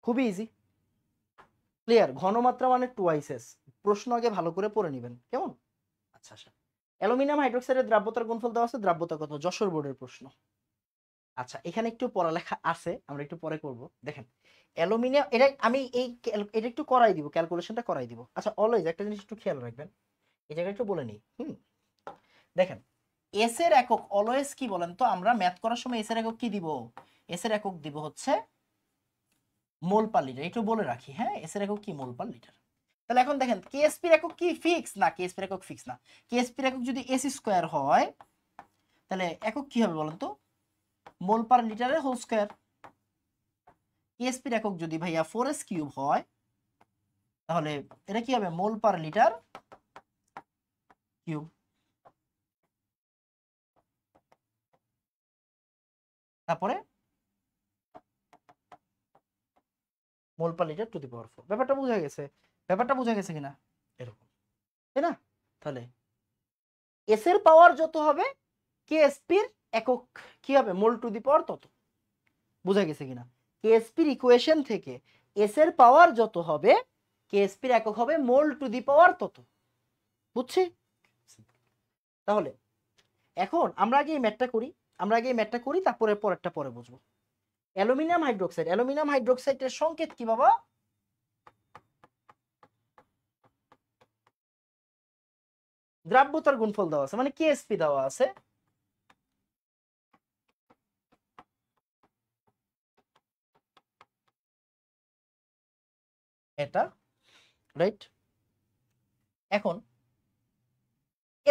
খুবই ইজি, ক্লিয়ার। ঘনমাত্রা মানে টুয়াইসেস, প্রশ্ন আগে ভালো করে পড়ে নেবেন, কেমন? আচ্ছা আচ্ছা, অ্যালুমিনিয়াম হাইড্রোক্সাইডের দ্রাব্যতার গুণফল দেওয়া আছে, দ্রাব্যতা কত, যশোর বোর্ডের প্রশ্ন। আচ্ছা এখানে একটু পড়ালেখা আছে, আমরা একটু পরে করব। দেখেন অ্যালুমিনিয়াম, এটা আমি এটা একটু করাই দিব, ক্যালকুলেশনটা করাই দিব। আচ্ছা অলওয়েজ একটা জিনিস একটু খেয়াল রাখবেন, এই জায়গায় একটু বলে নিই। দেখেন এস এর একক অলওয়েজ কি বলেন তো, আমরা ম্যাথ করার সময় এস এর একক কি দিব, এস এর একক দিব হচ্ছে মোল পার লিটার, একটু বলে রাখি, হ্যাঁ এস এর একক কি, মোল পার লিটার। তাহলে এখন দেখেন কেএসপি এর একক কি ফিক্স না, কেএসপি এর একক ফিক্স না, কেএসপি এর একক যদি এস স্কয়ার হয় তাহলে একক কি হবে বলেন তো, মোল পার লিটারের হোল স্কয়ার। কেএসপি এর একক যদি ভাইয়া 4s3 হয় তাহলে এটা কি হবে, মোল পার লিটার কিউব। তারপরে মোল per litre to the power 4। ব্যাপারটা বোঝা গেছে? ব্যাপারটা বোঝা গেছে কিনা? এরকম, তাই না? তাহলে এস এর পাওয়ার যত হবে কেএসপির একক কি হবে? মোল টু দি পাওয়ার তত। বোঝা গেছে কিনা? কেএসপির ইকুয়েশন থেকে এস এর পাওয়ার যত হবে কেএসপির একক হবে মোল টু দি পাওয়ার তত। বুঝছি? তাহলে এখন আমরা আগে এই ম্যাথটা করি তারপরে পরেরটা পরে বুঝবো। অ্যালুমিনিয়াম হাইড্রোক্সাইডের সংকেত কি বাবা? দ্রাব্যতার গুণফল দেওয়া আছে, মানে কেএসপি দেওয়া আছে। এটা রাইট। এখন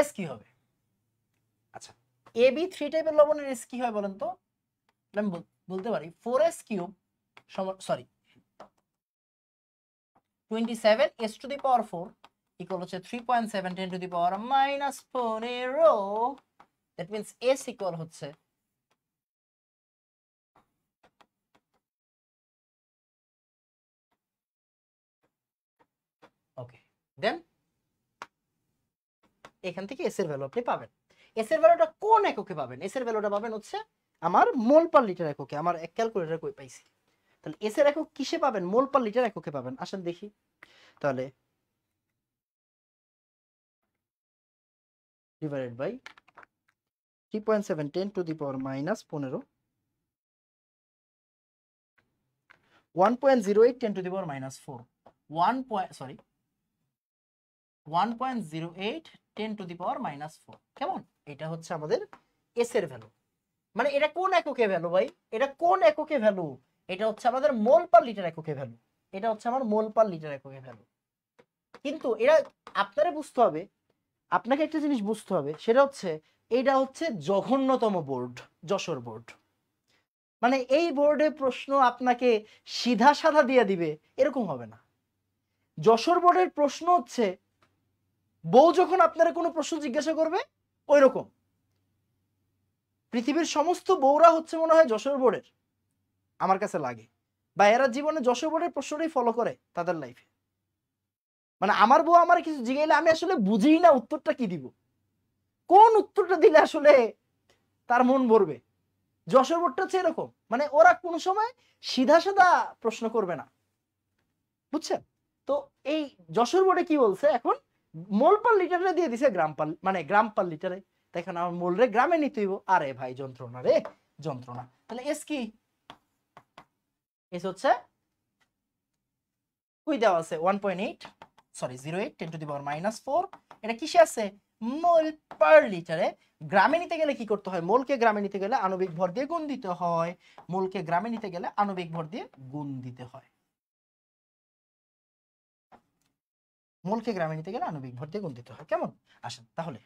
এস কি হবে? আচ্ছা, এ বি 3 টাইপের লবণের এস কি হয় বলেন তো? আমি বলতে পারি 4s cube sorry 27 s to the power 4 equal হচ্ছে 3.7 10 to the power -15। That means s equal হচ্ছে ওকে। দেন এখান থেকে s এর ভ্যালু আপনি পাবেন। s এর ভ্যালুটা কোন এককে পাবেন? s এর ভ্যালুটা পাবেন হচ্ছে আমার মোল পার লিটার এককে। আমার এক ক্যালকুলেটরে কই পাইছি। তাহলে s এর একক কিসে পাবেন? মোল পার লিটার এককে পাবেন। আসেন দেখি। তাহলে divided by 3.7 10 to the power -15 1.08 10 to the power -4 1.08 10 to the power -4। কেমন? এটা হচ্ছে আমাদের এস এর ভ্যালু। মানে এটা কোন এককে ভ্যালু ভাই? এটা কোন এককে ভ্যালু? এটা হচ্ছে আমাদের মোল পার লিটার এককে ভ্যালু। এটা হচ্ছে আমার মোল পার লিটার এককে ভ্যালু। কিন্তু এটা আপনারা বুঝতে হবে, আপনাকে একটা জিনিস বুঝতে হবে, সেটা হচ্ছে এটা হচ্ছে জঘন্যতম বোর্ড, যশোর বোর্ড। মানে এই বোর্ডে প্রশ্ন আপনাকে সিধা সাধা দিয়ে দিবে এরকম হবে না। যশোর বোর্ডের প্রশ্ন হচ্ছে বউ যখন আপনারা কোনো প্রশ্ন জিজ্ঞাসা করবে ওই রকম। পৃথিবীর সমস্ত বউরা হচ্ছে মনে হয় যশোর বোর্ডের, আমার কাছে লাগে। বা এরা জীবনে যশোর বোর্ডের প্রশ্নটাই ফলো করে তাদের লাইফে। মানে আমার বউ আমার কিছু জিজ্ঞাসা আমি আসলে বুঝি না উত্তরটা কি দিব, কোন উত্তরটা দিলে আসলে তার মন ভরবে। যশোর বোর্ডটা হচ্ছে এরকম, মানে ওরা কোনো সময় সিধা সাদা প্রশ্ন করবে না, বুঝছেন? তো এই যশোর বোর্ডে কি বলছে এখন? মোল পার লিটারে দিয়ে দিছে গ্রাম পার, মানে গ্রাম পার লিটারে। দেখেন আমার মোল রে গ্রামে নিতে হইব। আরে ভাই যন্ত্রণা রে যন্ত্রণা। তাহলে এস কি? এস হচ্ছে কই দেওয়া আছে 08 10 টু দি পাওয়ার -4। এটা কিসে আছে? মোল পার লিটারে। গ্রামে নিতে গেলে কি করতে হয়? মোলকে গ্রামে নিতে গেলে আণবিক ভর দিয়ে গুণ দিতে হয়। মোলকে গ্রামে নিতে গেলে আণবিক ভর দিয়ে গুণ দিতে হয়। মোলকে গ্রামে নিতে গেলে আণবিক ভর দিয়ে গুণ দিতে হয়। কেমন? আসেন তাহলে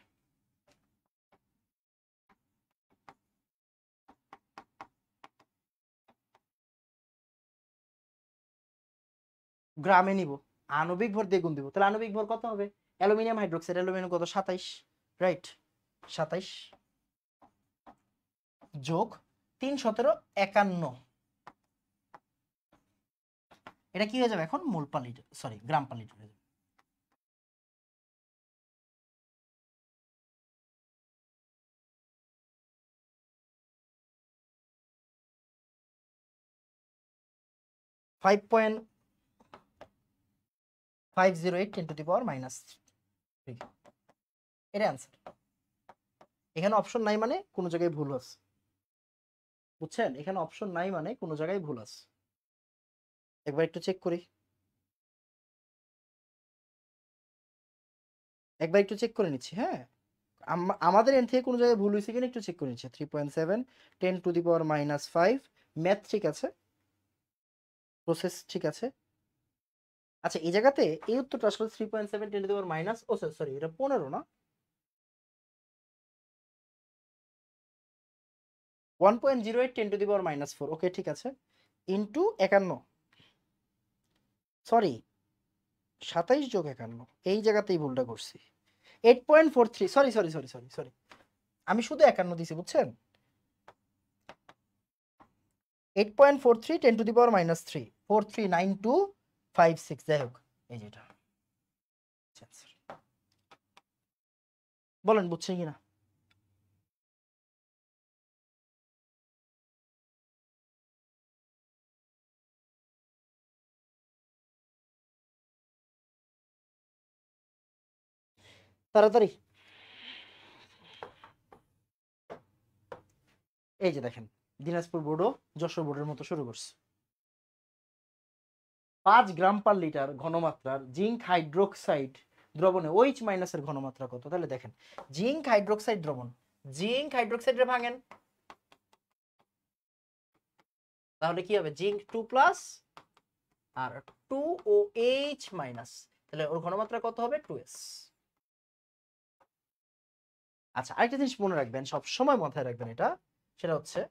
গ্রামে নিব, আণবিক ভর দিয়ে গুণ দিব। তাহলে আণবিক ভর কত হবে? অ্যালুমিনিয়াম হাইড্রোক্সাইড, অ্যালুমিনিয়াম কত? 27, রাইট? 27 যোগ 3 17 51। এটা কি হয়ে যাবে এখন? মোল পার লিটার, সরি গ্রাম পার লিটার হয়ে যাবে। -5.508 10 টু দি পাওয়ার -3। এটা অ্যান্সার। এখানে অপশন নাই মানে কোনো জায়গায় ভুল আছে, বুঝছেন? এখানে অপশন নাই মানে কোনো জায়গায় ভুল আছে। একবার একটু চেক করি, একবার একটু চেক করে নিচ্ছি। হ্যাঁ, আমাদের এন্ড থেকে কোনো জায়গায় ভুল হয়েছে কিনা একটু চেক করে নিচ্ছি। 3.7 10 টু দি পাওয়ার -5, ম্যাথ ঠিক আছে, প্রসেস ঠিক আছে। আচ্ছা এই জায়গাতে এই উত্তরটা আসলে 3.7 10 to the power minus, oh sorry এটা 15 না, 1.08 10 টু দি পাওয়ার -4। ওকে ঠিক আছে, ইন্টু 51, সরি 27 যোগ 51, এই জায়গাতেই ভুলটা করছি। 8.43, sorry sorry sorry sorry sorry, আমি শুধু 51 দিছি, বুঝছেন? 8.43 10⁻³ 439256 যাই হোক এই যেটা বলেন বুঝছেন কিনা তাড়াতাড়ি এই যে দেখেন দিনাজপুর বোর্ডও যশোর বোর্ডের মতো শুরু করছে 5 গ্রাম পার লিটার ঘনমাত্রার জিঙ্ক হাইড্রোক্সাইড দ্রবণে OH মাইনাসের ঘনমাত্রা কত তাহলে দেখেন জিঙ্ক হাইড্রোক্সাইড দ্রবণ জিঙ্ক হাইড্রোক্সাইডের ভাঙেন তাহলে কি হবে জিঙ্ক 2+ আর 2OH মাইনাস তাহলে ওর ঘনমাত্রা কত হবে 2s আচ্ছা আরেকটা জিনিস মনে রাখবেন সব সময় মাথায় রাখবেন এটা সেটা হচ্ছে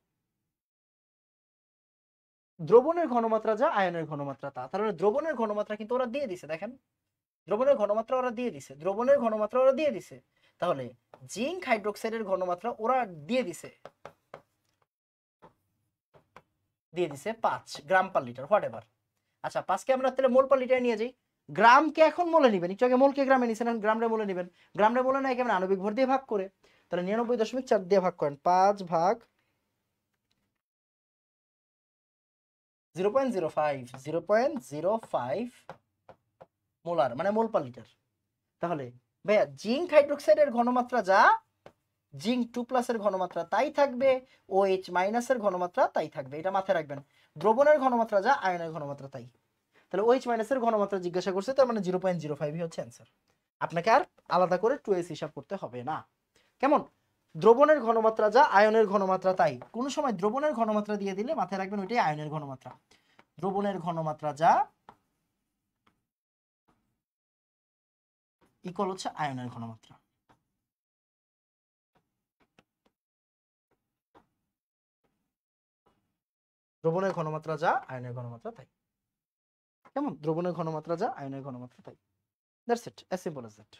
দ্রবণের ঘনমাত্রা যা আয়নের ঘনমাত্রা তা তার মানে দ্রবণের ঘনমাত্রা কিন্তু ওরা দিয়ে দিছে দেখেন দ্রবণের ঘনমাত্রা ওরা দিয়ে দিছে দ্রবণের ঘনমাত্রা ওরা দিয়ে দিছে তাহলে জিঙ্ক হাইড্রোক্সাইডের ঘনমাত্রা ওরা দিয়ে দিছে 5 গ্রাম পার লিটার হোয়াটএভার আচ্ছা 5 কে আমরা তাহলে মোল পার লিটারে নিয়ে যাই গ্রামকে এখন মোলে নেবেন একটু আগে মোলকে গ্রামে নিছেন এখন গ্রামে মোলে নেবেন গ্রামে মোলে না কেমন আণবিক ভর দিয়ে ভাগ করে তাহলে 99.4 দিয়ে ভাগ করেন 5 ভাগ 0.05 মোলার মানে মোল পার লিটার তাহলে ভাইয়া জিঙ্ক হাইড্রোক্সাইডের ঘনমাত্রা যা জিঙ্ক 2+ এর ঘনমাত্রা তাই থাকবে OH মাইনাসের ঘনমাত্রা তাই থাকবে এটা মাথায় রাখবেন দ্রবণের ঘনমাত্রা যা আয়নের ঘনমাত্রা তাই তাহলে OH মাইনাসের ঘনমাত্রা জিজ্ঞাসা করছে তার মানে 0.05 হচ্ছে অ্যান্সার আপনাকে আর আলাদা করে 2s হিসাব করতে হবে না কেমন দ্রবণের ঘনমাত্রা যা আয়নের ঘনমাত্রা তাই কোন সময় দ্রবণের ঘনমাত্রা দিয়ে দিলে মাথায় রাখবেন ওইটাই আয়নের ঘনমাত্রা দ্রবণের ঘনমাত্রা যা ইকুয়াল হচ্ছে আয়নের ঘনমাত্রা দ্রবণের ঘনমাত্রা যা আয়নের ঘনমাত্রা তাই কেমন দ্রবণের ঘনমাত্রা যা আয়নের ঘনমাত্রা তাই that's it as simple as that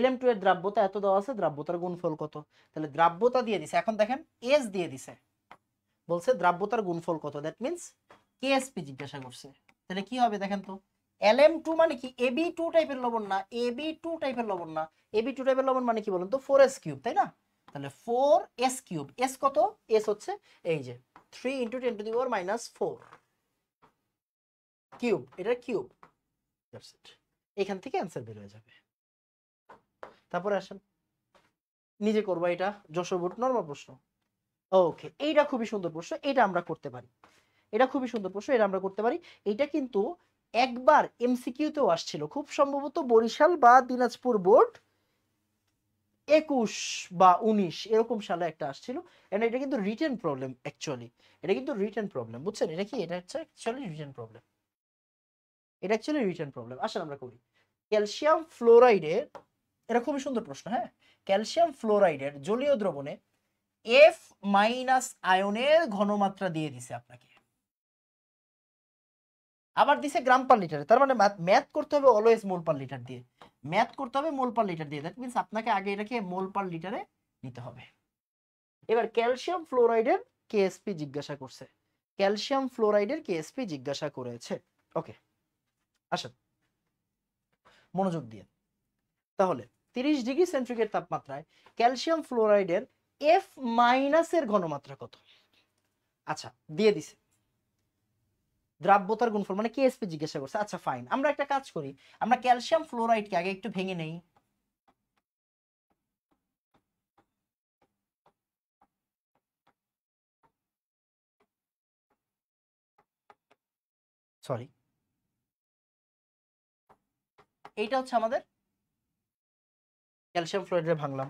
Lm2 এর দ্রাব্যতা এত দেওয়া আছে দ্রাব্যতার গুণফল কত তাহলে দ্রাব্যতা দিয়ে দিছে এখন দেখেন S দিয়ে দিছে বলছে দ্রাব্যতার গুণফল কত দ্যাট মিন্স KSP জিজ্ঞাসা করছে তাহলে কি হবে দেখেন তো Lm2 মানে কি Ab2 টাইপের লবণ না Ab2 টাইপের লবণ না Ab2 টাইপের লবণ মানে কি বলুন তো 4s³ তাই না তাহলে 4s³ S কত S হচ্ছে এই যে 3 × 10⁻⁴ কিউব এটা কিউব দ্যাটস ইট এখান থেকে অ্যানসার বের হয়ে যাবে তারপরে আসেন নিজে করবা এটা যশোর বোর্ড নরমাল প্রশ্ন ওকে এইটা খুবই সুন্দর প্রশ্ন এটা আমরা করতে পারি এটা খুবই সুন্দর প্রশ্ন এটা আমরা করতে পারি এটা কিন্তু একবার এমসিকিউতেও আসছিল খুব সম্ভবত বরিশাল বা দিনাজপুর বোর্ড 21 বা 19 এরকম সালে একটা আসছিল এন্ড এটা কিন্তু রিটেন প্রবলেম অ্যাকচুয়ালি এটা কিন্তু রিটেন প্রবলেম বুঝছেন এটা কি এটা হচ্ছে অ্যাকচুয়ালি রিটেন প্রবলেম এটা অ্যাকচুয়ালি রিটেন প্রবলেম আসেন আমরা করি ক্যালসিয়াম ফ্লোরাইডের এটা খুবই সুন্দর প্রশ্ন হ্যাঁ ক্যালসিয়াম ফ্লোরাইডের জলীয় দ্রবণে F- আয়নের ঘনমাত্রা দিয়ে দিছে আপনাকে আবার দিছে গ্রাম পার লিটারে তার মানে ম্যাথ করতে হবে অলওয়েজ মোল পার লিটার দিয়ে ম্যাথ করতে হবে মোল পার লিটার দিয়ে দ্যাট মিন্স আপনাকে আগে এটাকে মোল পার লিটারে নিতে হবে এবার ক্যালসিয়াম ফ্লোরাইডের KSP জিজ্ঞাসা করছে ক্যালসিয়াম ফ্লোরাইডের KSP জিজ্ঞাসা করেছে ওকে আসেন মনোযোগ দিয়ে তাহলে 30 ডিগ্রি সেন্টিগ্রেড তাপমাত্রায় ক্যালসিয়াম ফ্লোরাইডের F- এর ঘনমাত্রা কত আচ্ছা দিয়ে দিছে দ্রাব্যতার গুণফল মানে KSP জিজ্ঞাসা করছে আচ্ছা ফাইন আমরা একটা কাজ করি আমরা ক্যালসিয়াম ফ্লোরাইডকে আগে একটু ভেঙে নেই সরি এইটা হচ্ছে আমাদের ক্যালসিয়াম ফ্লোরাইডে ভাঙলাম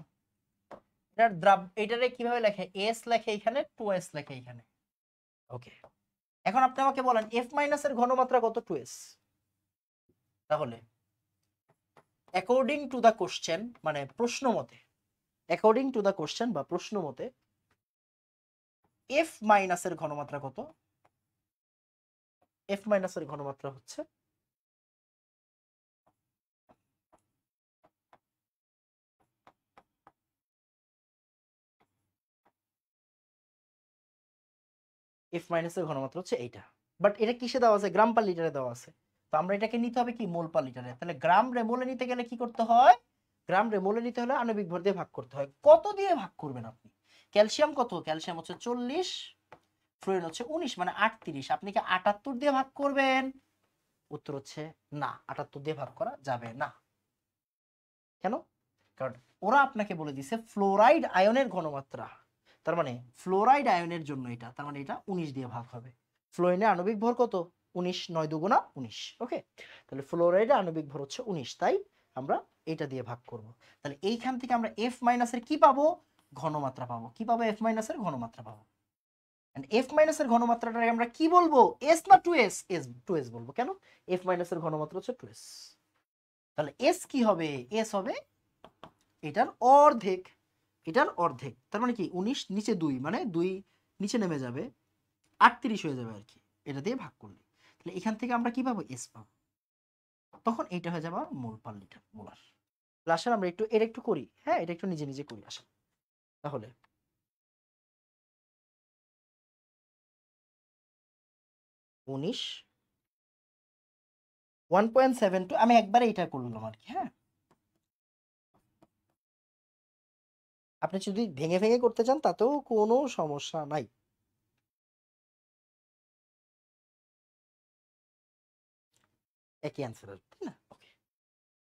এটারে কিভাবে লেখে S লেখে এখানে 2s লেখে এখানে ওকে এখন আপনি আমাকে বলেন F- এর ঘনমাত্রা কত 2s তাহলে অ্যাকর্ডিং টু দা কোশ্চেন মানে প্রশ্ন মতে অ্যাকর্ডিং টু দা কোশ্চেন বা প্রশ্ন মতে F- এর ঘনমাত্রা কত F- এর ঘনমাত্রা হচ্ছে এফ মাইনাসের ঘনমাত্রা হচ্ছে এইটা, বাট এটা কিসে দেওয়া আছে? গ্রাম পার লিটারে দেওয়া আছে। তো আমরা এটাকে নিতে হবে কি মোল পার লিটারে। তাহলে গ্রাম রে মোলে নিতে গেলে কি করতে হয়? গ্রাম রে মোলে নিতে হলে আণবিক ভর দিয়ে ভাগ করতে হয়। কত দিয়ে ভাগ করবেন আপনি? ক্যালসিয়াম কত? ক্যালসিয়াম হচ্ছে 40, ফ্লুরিন হচ্ছে 19, মানে 38। আপনি কি 78 দিয়ে ভাগ করবেন? উত্তর হচ্ছে না, 78 দিয়ে ভাগ করা যাবে না। কেন? কারণ ওরা আপনাকে বলে দিছে ফ্লোরাইড আয়নের ঘনমাত্রা, তার মানে ফ্লোরাইড আয়নের জন্য এটা, তার মানে এটা 19 দিয়ে ভাগ হবে। ফ্লোরিনের আণবিক ভর কত? 19, 9 দুগুণা 19। ওকে, তাহলে ফ্লোরাইডের আণবিক ভর হচ্ছে 19, তাই আমরা এটা দিয়ে ভাগ করব। তাহলে এইখান থেকে আমরা এফ মাইনাসের কি পাবো? ঘনমাত্রা পাবো। কি পাবো? এফ মাইনাসের ঘনমাত্রা পাবো। এন্ড এফ মাইনাসের ঘনমাত্রাটাকে আমরা কি বলবো? এস না 2s? এস 2s বলবো। কেন? এফ মাইনাসের ঘনমাত্রা হচ্ছে 2s। তাহলে এস কি হবে? এস হবে এটার অর্ধেক। এটার অর্ধেক তার মানে কি 19 নিচে 2, মানে 2 নিচে নেমে যাবে, 38 হয়ে যাবে আর কি এটা দিয়ে ভাগ করলে। তাহলে এখান থেকে আমরা কি পাবো? এস পাবো। তখন এটা হয়ে যাবে মোল পার লিটার, মোলার। আসলে আমরা এটা একটু করি, হ্যাঁ এটা একটু নিজে নিজে করি আসলে। তাহলে 19 1.72, আমি একবারে এটা করলাম আর কি। হ্যাঁ, আপনি যদি ভেঙে ভেঙে করতে চান তাতেও কোনো সমস্যা নাই। একই অ্যান্সার আসবে, তাই না? ওকে,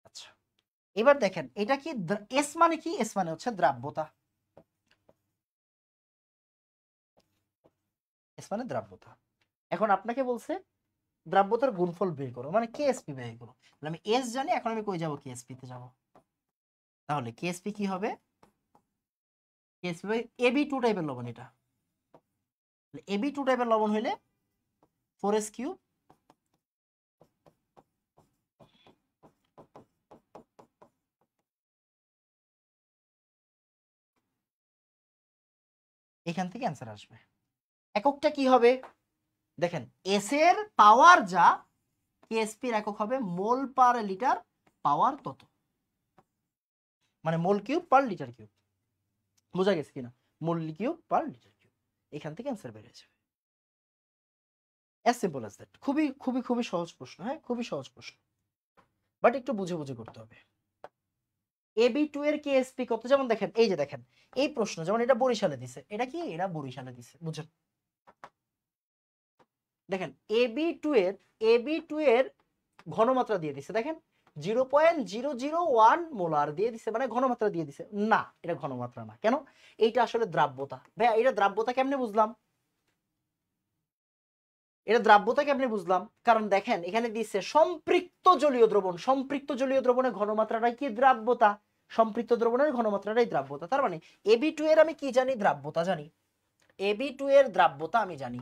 আচ্ছা এবার দেখেন এটা কি এস মানে কি? এস মানে হচ্ছে দ্রাব্যতা। এস মানে দ্রাব্যতা। এখন আপনাকে বলছে দ্রাব্যতার গুণফল বের করো, মানে কেএসপি বের করো। তাহলে আমি এস জানি, এখন আমি কই যাব? কেএসপি তে যাব। তাহলে কেএসপি কি হবে? কেএসপি বাই এবি 2 টাইপের লবণ এটা। এবি 2 টাইপের লবণ হইলে 4s কিউব এখান থেকে অ্যান্সার আসবে। এককটা কি হবে? দেখেন এস এর পাওয়ার যা, কেএসপি এর একক হবে মোল পার লিটার পাওয়ার তত, মানে মোল কিউব পার লিটার কিউব। বোঝা গেছে কিনা? মোল কিউব পার লিটার কিউব। এখান থেকে অ্যান্সার বের হয়ে যাবে। As simple as that. খুবই খুবই খুবই সহজ প্রশ্ন, হ্যাঁ খুবই সহজ প্রশ্ন, বাট একটু বুঝে বুঝে করতে হবে। AB2 এর কেএসপি কত? যেমন দেখেন এই যে দেখেন এই প্রশ্ন, যেমন এটা বরিশালে দিছে, এটা কি? এটা বরিশালে দিছে, বুঝছেন? দেখেন AB2 এর ঘনমাত্রা দিয়ে দিছে, দেখেন 0.001 মোলার দিয়ে দিছে, মানে ঘনমাত্রা দিয়ে দিছে না, এটা ঘনমাত্রা না। কেন? এইটা আসলে দ্রাব্যতা। ভাইয়া এটা দ্রাব্যতা কেমনে বুঝলাম? এটা দ্রাব্যতা কেমনে বুঝলাম? কারণ দেখেন এখানে দিচ্ছে সম্পৃক্ত জলীয় দ্রবণ। সম্পৃক্ত জলীয় দ্রবণের ঘনমাত্রাটাই কি? দ্রাব্যতা। সম্পৃক্ত দ্রবণের ঘনমাত্রাটাই দ্রাব্যতা। তার মানে AB2 এর আমি কি জানি? দ্রাব্যতা জানি। AB2 এর দ্রাব্যতা আমি জানি।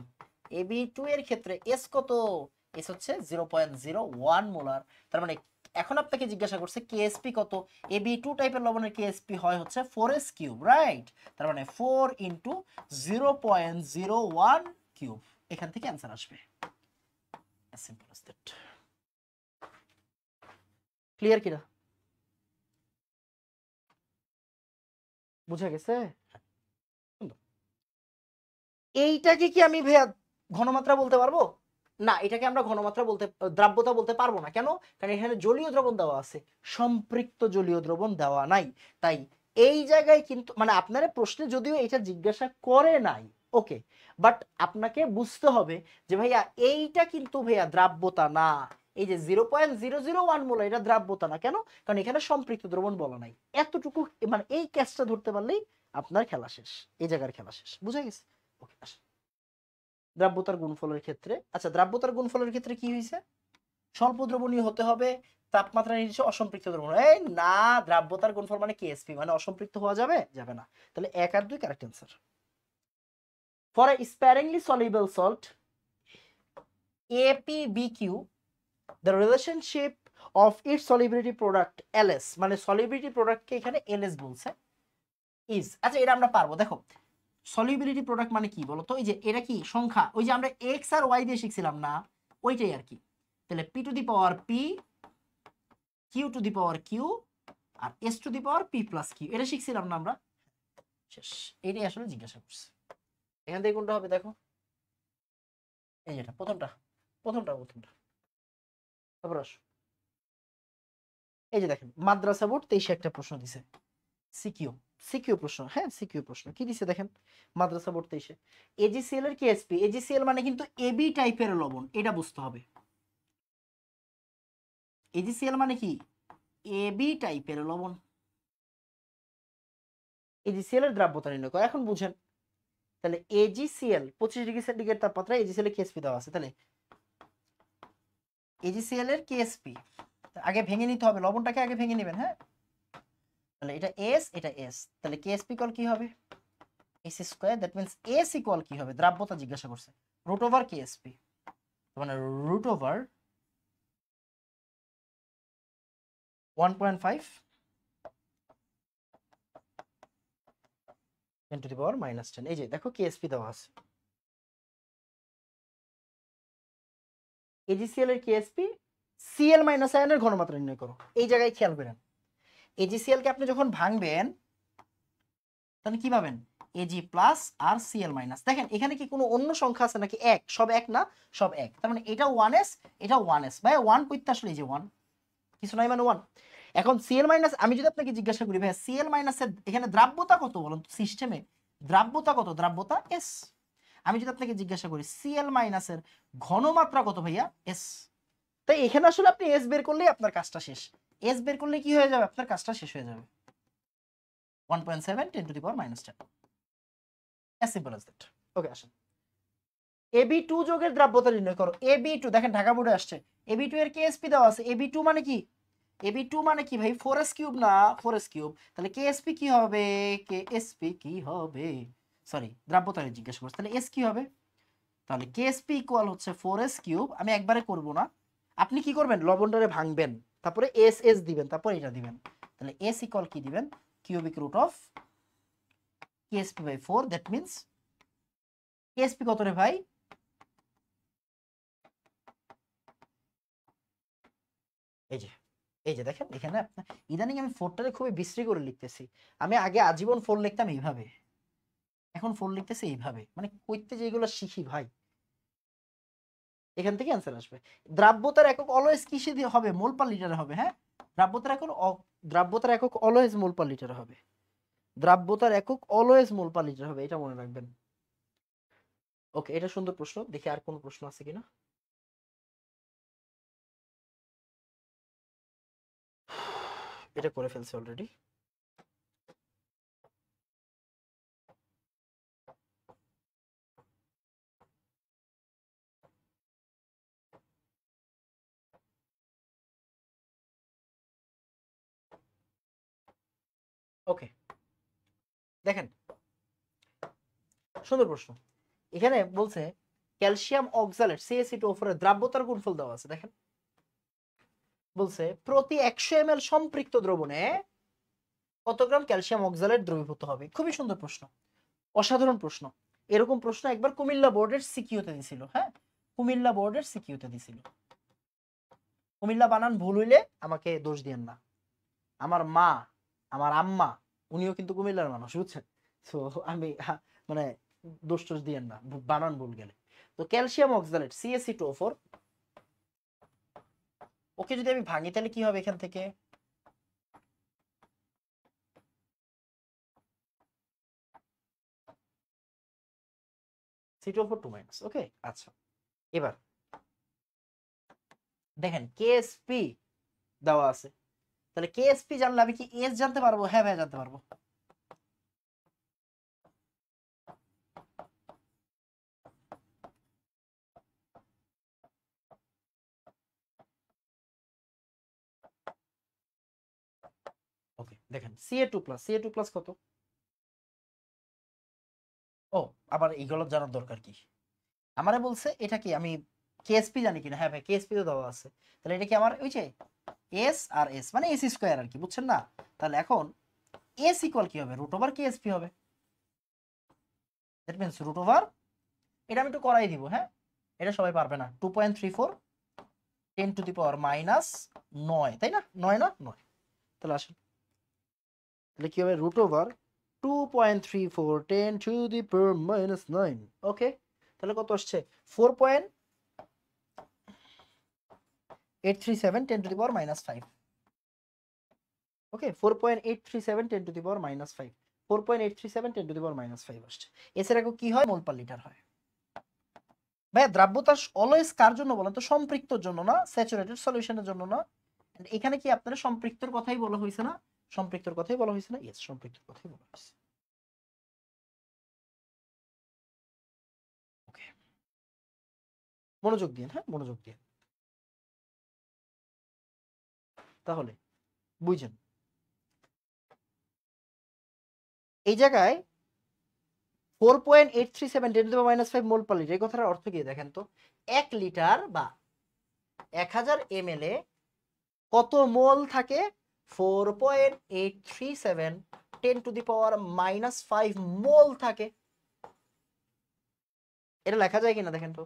AB2 এর ক্ষেত্রে এস কত? এস হচ্ছে 0.01 মোলার। তার মানে এখন আপনাকে জিজ্ঞাসা করছে কেএসপি কত? AB2 টাইপের লবণের কেএসপি হয় হচ্ছে 4s কিউব, রাইট? তার মানে 4 ইনটু 0.01 কিউব। এখান থেকে অ্যান্সার আসবে। as simple as that. Clear কিনা? বুঝা গেছে? এইটাকে কি আমি ভাইয়া ঘনমাত্রা বলতে পারবো? না, এটাকে আমরা ঘনমাত্রা বলতে, দ্রাব্যতা বলতে পারবো না। কেন? কারণ এখানে জলীয় দ্রবণ দেওয়া আছে, সম্পৃক্ত জলীয় দ্রবণ দেওয়া নাই। তাই এই জায়গায় কিন্তু মানে আপনারা প্রশ্নে যদিও এটা জিজ্ঞাসা করে নাই, ওকে, বাট আপনাকে বুঝতে হবে যে ভাইয়া এইটা কিন্তু ভাইয়া দ্রাব্যতা না। এই যে 0.001 মোল এটা দ্রাব্যতা না। কেন? কারণ এখানে সম্পৃক্ত দ্রবণ বলা নাই। এতটুকু মানে এই ক্যাচটা ধরতে পারলেই আপনার খেলা শেষ, এই জায়গার খেলা শেষ। বুঝা গেছে? ওকে, দ্রাব্যতার গুণফলের ক্ষেত্রে, আচ্ছা দ্রাব্যতার গুণফলের ক্ষেত্রে কি হয়েছে? স্বল্প দ্রবণীয় হতে হবে, তাপমাত্রা নির্দিষ্ট অসম্পৃক্ত দ্রবণ। এই না, দ্রাব্যতার গুণফল মানে কেএসপি, মানে অসম্পৃক্ত হওয়া যাবে? যাবে না। তাহলে 1 আর 2 correct answer. For a sparingly soluble salt ApBq, the relationship of its solubility product LS, মানে solubility product কে এখানে LS বলছে, is, আচ্ছা এটা আমরা পারবো। দেখো সলিউবিলিটি প্রোডাক্ট মানে কি বলো তো? এই যে এটা কি সংখ্যা, ওই যে আমরা এক্স আর ওয়াই দিয়ে শিখছিলাম না, ওইটাই আর কি। তাহলে P to the power P, Q to the power Q, আর S to the power P plus Q, এটা শিখছিলাম না আমরা? শেষ। এটাই আসলে জিজ্ঞাসা করছে। এখান থেকে কোনটা হবে দেখো? এই যেটা প্রথমটা প্রথমটা প্রথমটা তারপর আসো এই যে দেখেন মাদ্রাসা বোর্ড 23 একটা প্রশ্ন দিছে সিকিউ সিকিউ প্রশ্ন, হ্যাঁ সিকিউ প্রশ্ন কি দিছে দেখেন মাদ্রাসা বোর্ড 23 এজিসিএল এর কেএসপি, এজিসিএল মানে কিন্তু এবি টাইপের লবণ, এটা বুঝতে হবে। এজিসিএল মানে কি এবি টাইপের লবণ, এজিসিএল এর দ্রাব্যতা নির্ণয় করো। এখন বুঝেন তাহলে এজিসিএল 25 ডিগ্রি সেন্টিগ্রেড তাপমাত্রা এজিসিএল এর কেএসপি দেওয়া আছে, তাহলে এজিসিএল এর কেএসপি আগে ভেঙে নিতে হবে, লবণটাকে আগে ভেঙে নেবেন, হ্যাঁ তাহলে এটা এস এটা এস, তাহলে কেএসপি ইকুয়াল কি হবে S square, that means S equal কি হবে দ্রাব্যতা জিজ্ঞাসা করছে রুট ওভার কেএসপি, মানে রুট ওভার 1.5 10 টু দি পাওয়ার -10। এই যে দেখো কেএসপি দেওয়া আছে, এজিসিএল এর কেএসপি সিএল মাইনাস আয়নের ঘনমাত্রা নির্ণয় করো। এই জায়গায় খেয়াল করেন এজিসিএল কে আপনি যখন ভাঙবেন তাহলে কি পাবেন এজি প্লাস আর সিএল মাইনাস। দেখেন এখানে কি কোনো অন্য সংখ্যা আছে নাকি এক, সব এক না, সব এক, তার মানে এটা 1s এটা 1s, ভাই 1 কইতে আসলে এই যে 1 কিছু নাই মানে 1। এখন সিএল মাইনাস আমি যদি আপনাকে জিজ্ঞাসা করি ভাই সিএল মাইনাসের এখানে দ্রাব্যতা কত বলুন তো, সিস্টেমে দ্রাব্যতা কত, দ্রাব্যতা এস। আমি যদি আপনাকে জিজ্ঞাসা করি সিএল মাইনাসের ঘনমাত্রা কত ভাইয়া এস, তাই এখানে আসলে আপনি এস বের করলেই আপনার কাজটা শেষ, এস বের করলে কি হয়ে যাবে আপনার কাজটা শেষ হয়ে যাবে 1.7 10 to the power -10, as simple as that। ওকে আসেন AB2 যোগের দ্রাব্যতা নির্ণয় করো। AB2 দেখেন ঢাকা বোর্ডে আসছে, AB2 এর কেএসপি দেওয়া আছে, AB2 মানে কি, AB2 মানে কি ভাই 4s কিউব না 4s কিউব, তাহলে কেএসপি কি হবে, কেএসপি কি হবে, সরি দ্রাব্যতা জিজ্ঞাসা করছে, তাহলে এস কি হবে, তাহলে কেএসপি ইকুয়াল হচ্ছে 4s কিউব। আমি একবারে করব না, আপনি কি করবেন লবণটারে ভাঙবেন, তারপরে এস এস দিবেন, তারপরে এটা দিবেন, তাহলে এস ইকুয়াল কি দিবেন cubic root of Ksp by 4, that means Ksp কত রে ভাই এই যে এই যে দেখেন এখানে আপনার ইদানিং আমি 4টারে খুবই বিশ্রী করে লিখতেছি, আমি আগে আজীবন 4 লিখতাম এইভাবে, এখন 4 লিখতেছি এইভাবে, মানে কইতে যেগুলো শিখি ভাই এখান থেকে অ্যান্সার আসবে। দ্রাব্যতার একক অলওয়েজ কিসে দিয়ে হবে, মোল পার লিটারে হবে, হ্যাঁ দ্রাব্যতার একক দ্রাব্যতার একক অলওয়েজ মোল পার লিটারে হবে, দ্রাব্যতার একক অলওয়েজ মোল পার লিটার হবে, এটা মনে রাখবেন। ওকে এটা সুন্দর প্রশ্ন, দেখি আর কোন প্রশ্ন আছে কিনা। এটা করে ফেলছে অলরেডি। ওকে দেখেন সুন্দর প্রশ্ন, এখানে বলছে ক্যালসিয়াম অক্সালেট CaC2O4 এর দ্রাব্যতার গুণফল দেওয়া আছে, দেখেন বলছে প্রতি 100 ml সম্পৃক্ত দ্রবণে কত গ্রাম ক্যালসিয়াম অক্সালেট দ্রবীভূত হবে। খুবই সুন্দর প্রশ্ন, অসাধারণ প্রশ্ন, এরকম প্রশ্ন একবার কুমিল্লা বোর্ডের সিকিউতে দিছিল, হ্যাঁ কুমিল্লা বোর্ডের সিকিউতে দিছিল। কুমিল্লা বানান ভুল হইলে আমাকে দোষ দিয়েন না, আমার মা আমার আম্মা উনিও কিন্তু কুমিল্লার মানুষ বুঝছেন, তো আমি মানে দোষ টোষ দিয়েন না বানান ভুল গেলে। তো ক্যালসিয়াম অক্সালেট CaC2O4 ওকে যদি আমি ভাঙি তাহলে কি হবে এখান থেকে C2O4 2 ওকে আচ্ছা এবার দেখেন কেএসপি দেওয়া আছে, তাহলে কেএসপি জানলে আমি কি এস জানতে পারবো, হ্যাঁ ভাই জানতে পারবো। ওকে দেখেন Ca2+ কত, ও আবার এইগুলো জানার দরকার কি, আমারে বলছে এটা কি আমি কেএসপি জানি কিনা, হ্যাঁ ভাই কেএসপি তো দেওয়া আছে, তাহলে এটা কি আমার ওই যে এস আর এস মানে এস স্কয়ার আর কি, বুঝছেন না, তাহলে এখন এস ইকুয়াল কি হবে রুট ওভার কেএসপি হবে, দ্যাট মিন্স রুট ওভার, এটা আমি একটু করাই দিব, হ্যাঁ এটা সবাই পারবে না, 2.34 10 টু দি পাওয়ার -9, তাই না 9 না 9, তাহলে আসেন তাহলে কি হবে রুট ওভার 2.34 10 টু দি পাওয়ার -9। ওকে তাহলে কত আসছে 4.837 10 to the power -5। Okay 4.837 10 to the power -5, 4.837 10 to the পাওয়ার -5 আসছে। এছাড়া কি হয় মোল পার লিটার হয়। ভাই দ্রাব্যতা অলওয়েজ কার জন্য বলেন তো? সম্পৃক্তর জন্য না, স্যাচুরেটেড সলিউশনের জন্য না। এখানে কি আপনারা সম্পৃক্তর কথাই বলা হয়েছে না? সম্পৃক্তর কথাই বলা হয়েছে না? ইয়েস, সম্পৃক্তর কথাই বলা হয়েছে। ওকে, মনোযোগ দিন, হ্যাঁ মনোযোগ দিন। তাহলে বুঝছেন এই জায়গায় 4.837 10 to the power -5 mole per litre, এই কথাটার অর্থ কি দেখেন তো? 1 লিটার বা 1000 ml এ কত মোল থাকে? 4.837 10 টু দি পাওয়ার -5 মোল থাকে। এটা লেখা যায় কিনা দেখেন তো?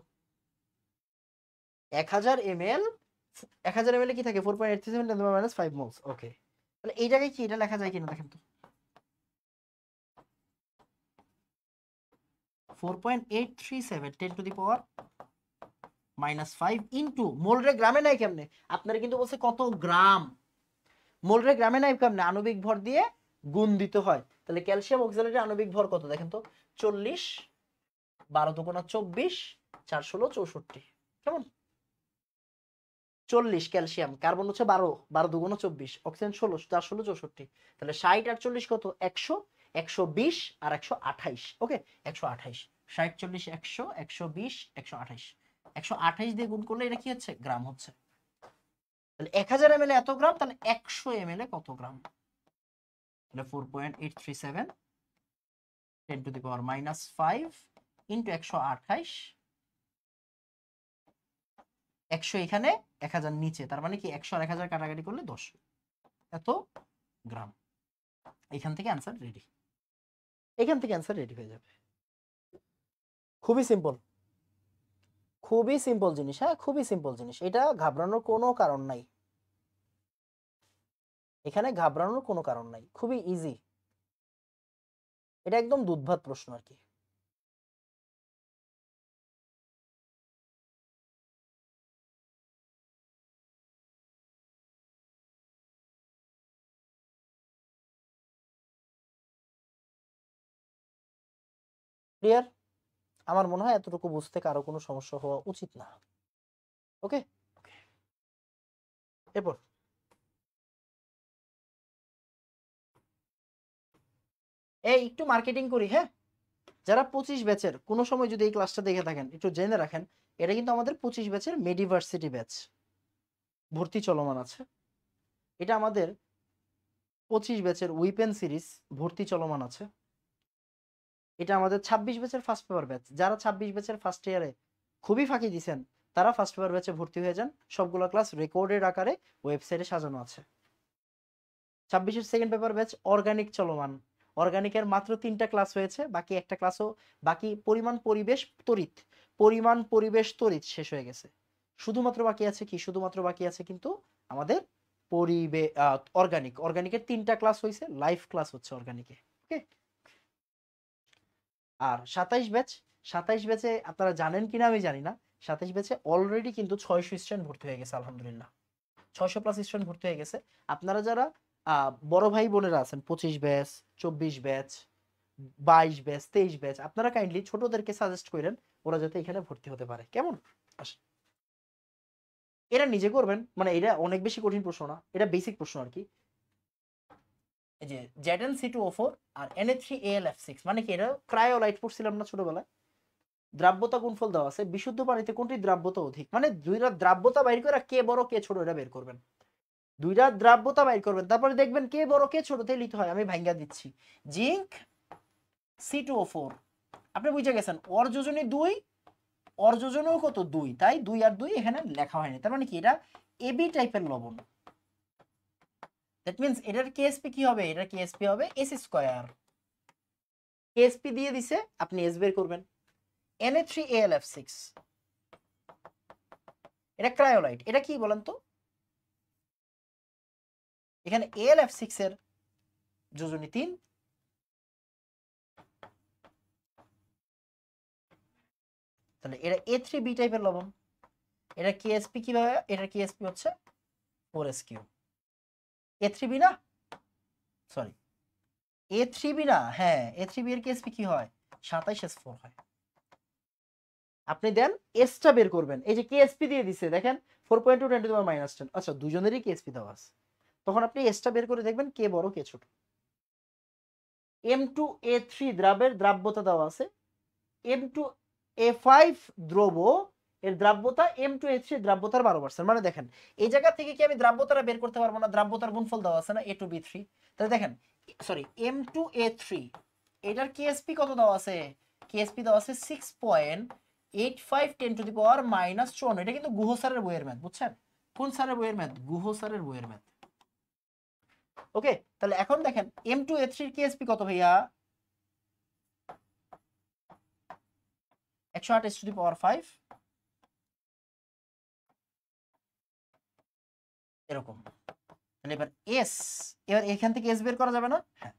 1000 ml, 1000 ml কি থাকে? 4.837 10 টু দি পাওয়ার -5 মোলস। ওকে, তাহলে এই জায়গায় কি এটা লেখা যায় কিনা দেখেন তো? 4.837 10 টু দি পাওয়ার -5 ইনটু মোল রে গ্রামে নাই কেমনে? আপনারা কিন্তু বলছে কত গ্রাম, মোল রে গ্রামে নাই কেমনে? আণবিক ভর দিয়ে গুণ দিতে হয়। তাহলে ক্যালসিয়াম অক্সালেটের আণবিক ভর কত দেখেন তো? 40, 12 দুগুণা 24, 4 16 64। কেমন? 40 ক্যালসিয়াম, কার্বন হচ্ছে 12, 12 দুগুণা 24, অক্সিজেন 16, 4 16 64। তাহলে 60 আর 40 কত? 100, 120 আর 128। ওকে 128, 60 40 100, 120 128, 128 দিয়ে গুণ করলে এটা কি হচ্ছে? গ্রাম হচ্ছে। তাহলে 1000 ml এত গ্রাম, তাহলে 100 ml কত গ্রাম? তাহলে 4.837 10 টু দি পাওয়ার -5 ইনটু 128, 100 এখানে 1000 নিচে, তার মানে কি 100 আর 1000 কাটাকাটি করলে 10 এত গ্রাম। এখান থেকে অ্যান্সার রেডি, এখান থেকে অ্যান্সার রেডি হয়ে যাবে। খুবই সিম্পল, খুবই সিম্পল জিনিস, হ্যাঁ খুবই সিম্পল জিনিস। এটা ঘাবড়ানোর কোনো কারণ নাই, এখানে ঘাবড়ানোর কোনো কারণ নাই, খুবই ইজি। এটা একদম দুধভাত প্রশ্ন আর কি। ক্লিয়ার? আমার মনে হয় এতটুকু বুঝতে কারো কোনো সমস্যা হওয়া উচিত না। ওকে, এরপর এই একটু মার্কেটিং করি, হ্যাঁ যারা 25 ব্যাচের কোনো সময় যদি এই ক্লাসটা দেখে থাকেন একটু জেনে রাখেন, এটা কিন্তু আমাদের 25 ব্যাচের মেডিভার্সিটি ব্যাচ ভর্তি চলমান আছে। এটা আমাদের 25 ব্যাচের উইপেন সিরিজ ভর্তি চলমান আছে। এটা আমাদের 26 ব্যাচের ফার্স্ট পেপার ব্যাচ। যারা 26 ব্যাচের ফার্স্ট ইয়ারে খুবই ফাঁকি দিয়েছেন তারা ফার্স্ট পেপার ব্যাচে ভর্তি হয়ে যান। সবগুলো ক্লাস রেকর্ডেড আকারে ওয়েবসাইটে সাজানো আছে। 26-এর সেকেন্ড পেপার ব্যাচ অর্গানিক চলমান। অর্গানিকের মাত্র 3টা ক্লাস হয়েছে, বাকি একটা ক্লাসও বাকি পরিমাণ পরিবেশ তড়িৎ, পরিমাণ পরিবেশ তড়িৎ শেষ হয়ে গেছে। শুধুমাত্র বাকি আছে কি? শুধুমাত্র বাকি আছে কিন্তু আমাদের অর্গানিক। অর্গানিকের 3টা ক্লাস হয়েছে, লাইভ ক্লাস হচ্ছে অর্গানিকে। ওকে, আর 27 ব্যাচ, 27 ব্যাচে আপনারা জানেন কিনা আমি জানি না, 27 ব্যাচে অলরেডি কিন্তু 600 স্টুডেন্ট ভর্তি হয়ে গেছে আলহামদুলিল্লাহ। 600+ স্টুডেন্ট ভর্তি হয়ে গেছে। আপনারা যারা বড় ভাই বোনেরা আছেন 25 ব্যাচ, 24 ব্যাচ, 22 ব্যাচ, 23 ব্যাচ, আপনারা কাইন্ডলি ছোটদেরকে সাজেস্ট করেন ওরা যাতে এখানে ভর্তি হতে পারে। কেমন? এরা নিজে করবেন, মানে এটা অনেক বেশি কঠিন প্রশ্ন না, এটা বেসিক প্রশ্ন আর কি। এই যে ZnC2O4 আর Na3AlF6 মানে কি? এটা ক্রায়োলাইট পড়ছিলাম না ছোটবেলায়? দ্রাব্যতা গুণফল দেওয়া আছে, বিশুদ্ধ পানিতে কোনটি দ্রাব্যতা অধিক, মানে দুইটা দ্রাব্যতা বাইর করে কে বড় কে ছোট এটা বের করবেন। দুইটা দ্রাব্যতা বাইর করবেন, তারপরে দেখবেন কে বড় কে ছোট, তাই লিখতে হয়। আমি ভাঙ্গা দিচ্ছি। জিঙ্ক C2O4, আপনি বুঝে গেছেন ওর যোজনী 2, ওর যোজনীও কত 2, তাই 2 আর 2 এখানে লেখা হয়নি। তার মানে কি? এটা এবি টাইপের লবণ। দ্যাট মিন্স এটার কেএসপি কি হবে? এটার কেএসপি হবে S²। কেএসপি দিয়ে দিছে, আপনি এস বের করবেন। Na3AlF6 এটা ক্রায়োলাইট। এটা কি বলেন তো? এখানে AlF6 এর যোজনী 3, তাহলে এটা A3B টাইপের লবণ। এটা কেএসপি কিভাবে, এটা কেএসপি হচ্ছে 4s3 A3B না, সরি A3B না, হ্যাঁ A3B এর কেএসপি কি হয় 27s4 হয়। আপনি দেন এসটা বের করবেন, এই যে কেএসপি দিয়ে দিছে দেখেন 4.2 10 টু দি পাওয়ার -10, আচ্ছা দুজনেরই কেএসপি দেওয়া আছে, তখন আপনি এসটা বের করে দেখবেন কে বড় কে ছোট। M2A3 দ্রাবের দ্রাব্যতা দেওয়া আছে, M2A5 দ্রব এর দ্রাব্যতা M2A3 দ্রাব্যতার 12%, মানে দেখেন এই জায়গা থেকে কি আমি দ্রাব্যতাটা বের করতে পারবো না, দ্রাব্যতার গুণফল দেওয়া আছে না A2B3, তাহলে দেখেন সরি M2A3 এটার কেএসপি কত দেওয়া আছে, কেএসপি দেওয়া আছে 6.85 10 টু দি পাওয়ার -54, এটা কিন্তু গুহ স্যারের বইয়ের ম্যাথ, বুঝছেন কোন স্যারের বইয়ের ম্যাথ, গুহ স্যারের বইয়ের ম্যাথ। ওকে, তাহলে এখন দেখেন M2A3 এর কেএসপি কত ভাইয়া 108 s টু দি পাওয়ার 5 এরকম। তাহলে এবার এস, এবার এখান থেকে এস বের করা যাবে না, হ্যাঁ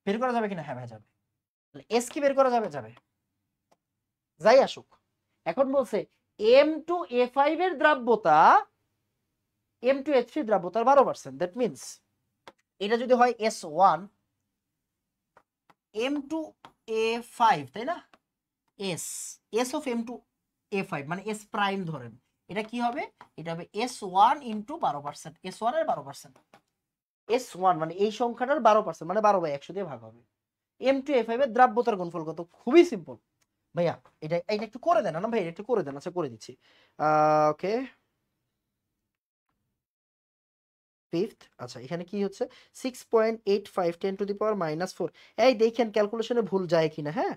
বের করা যাবে কিনা, হ্যাঁ ভাই যাবে। তাহলে এস কি বের করা যাবে, যাবে, যাই আসুক। এখন বলছে M2A5 এর দ্রাব্যতা M2A3 দ্রাব্যতার 12%, দ্যাট মিন্স এটা যদি হয় S1 M2A5 তাই না, S অফ M2A5 মানে S প্রাইম ধরেন, এটা কি হবে, এটা হবে S1 ইন্টু 12%, S1 এর 12%, S1 মানে এই সংখ্যাটার 12%, মানে 12/100 দিয়ে ভাগ হবে। M2A5 এর দ্রাব্যতার গুণফল কত, খুবই সিম্পল ভাইয়া, এটা এটা একটু করে দেন না ভাই, এটা একটু করে দেন, আচ্ছা করে দিচ্ছি। ওকে ফিফথ, আচ্ছা এখানে কি হচ্ছে 6.85 10 টু দি পাওয়ার -4, এই দেখেন ক্যালকুলেশনে ভুল যায় কিনা, হ্যাঁ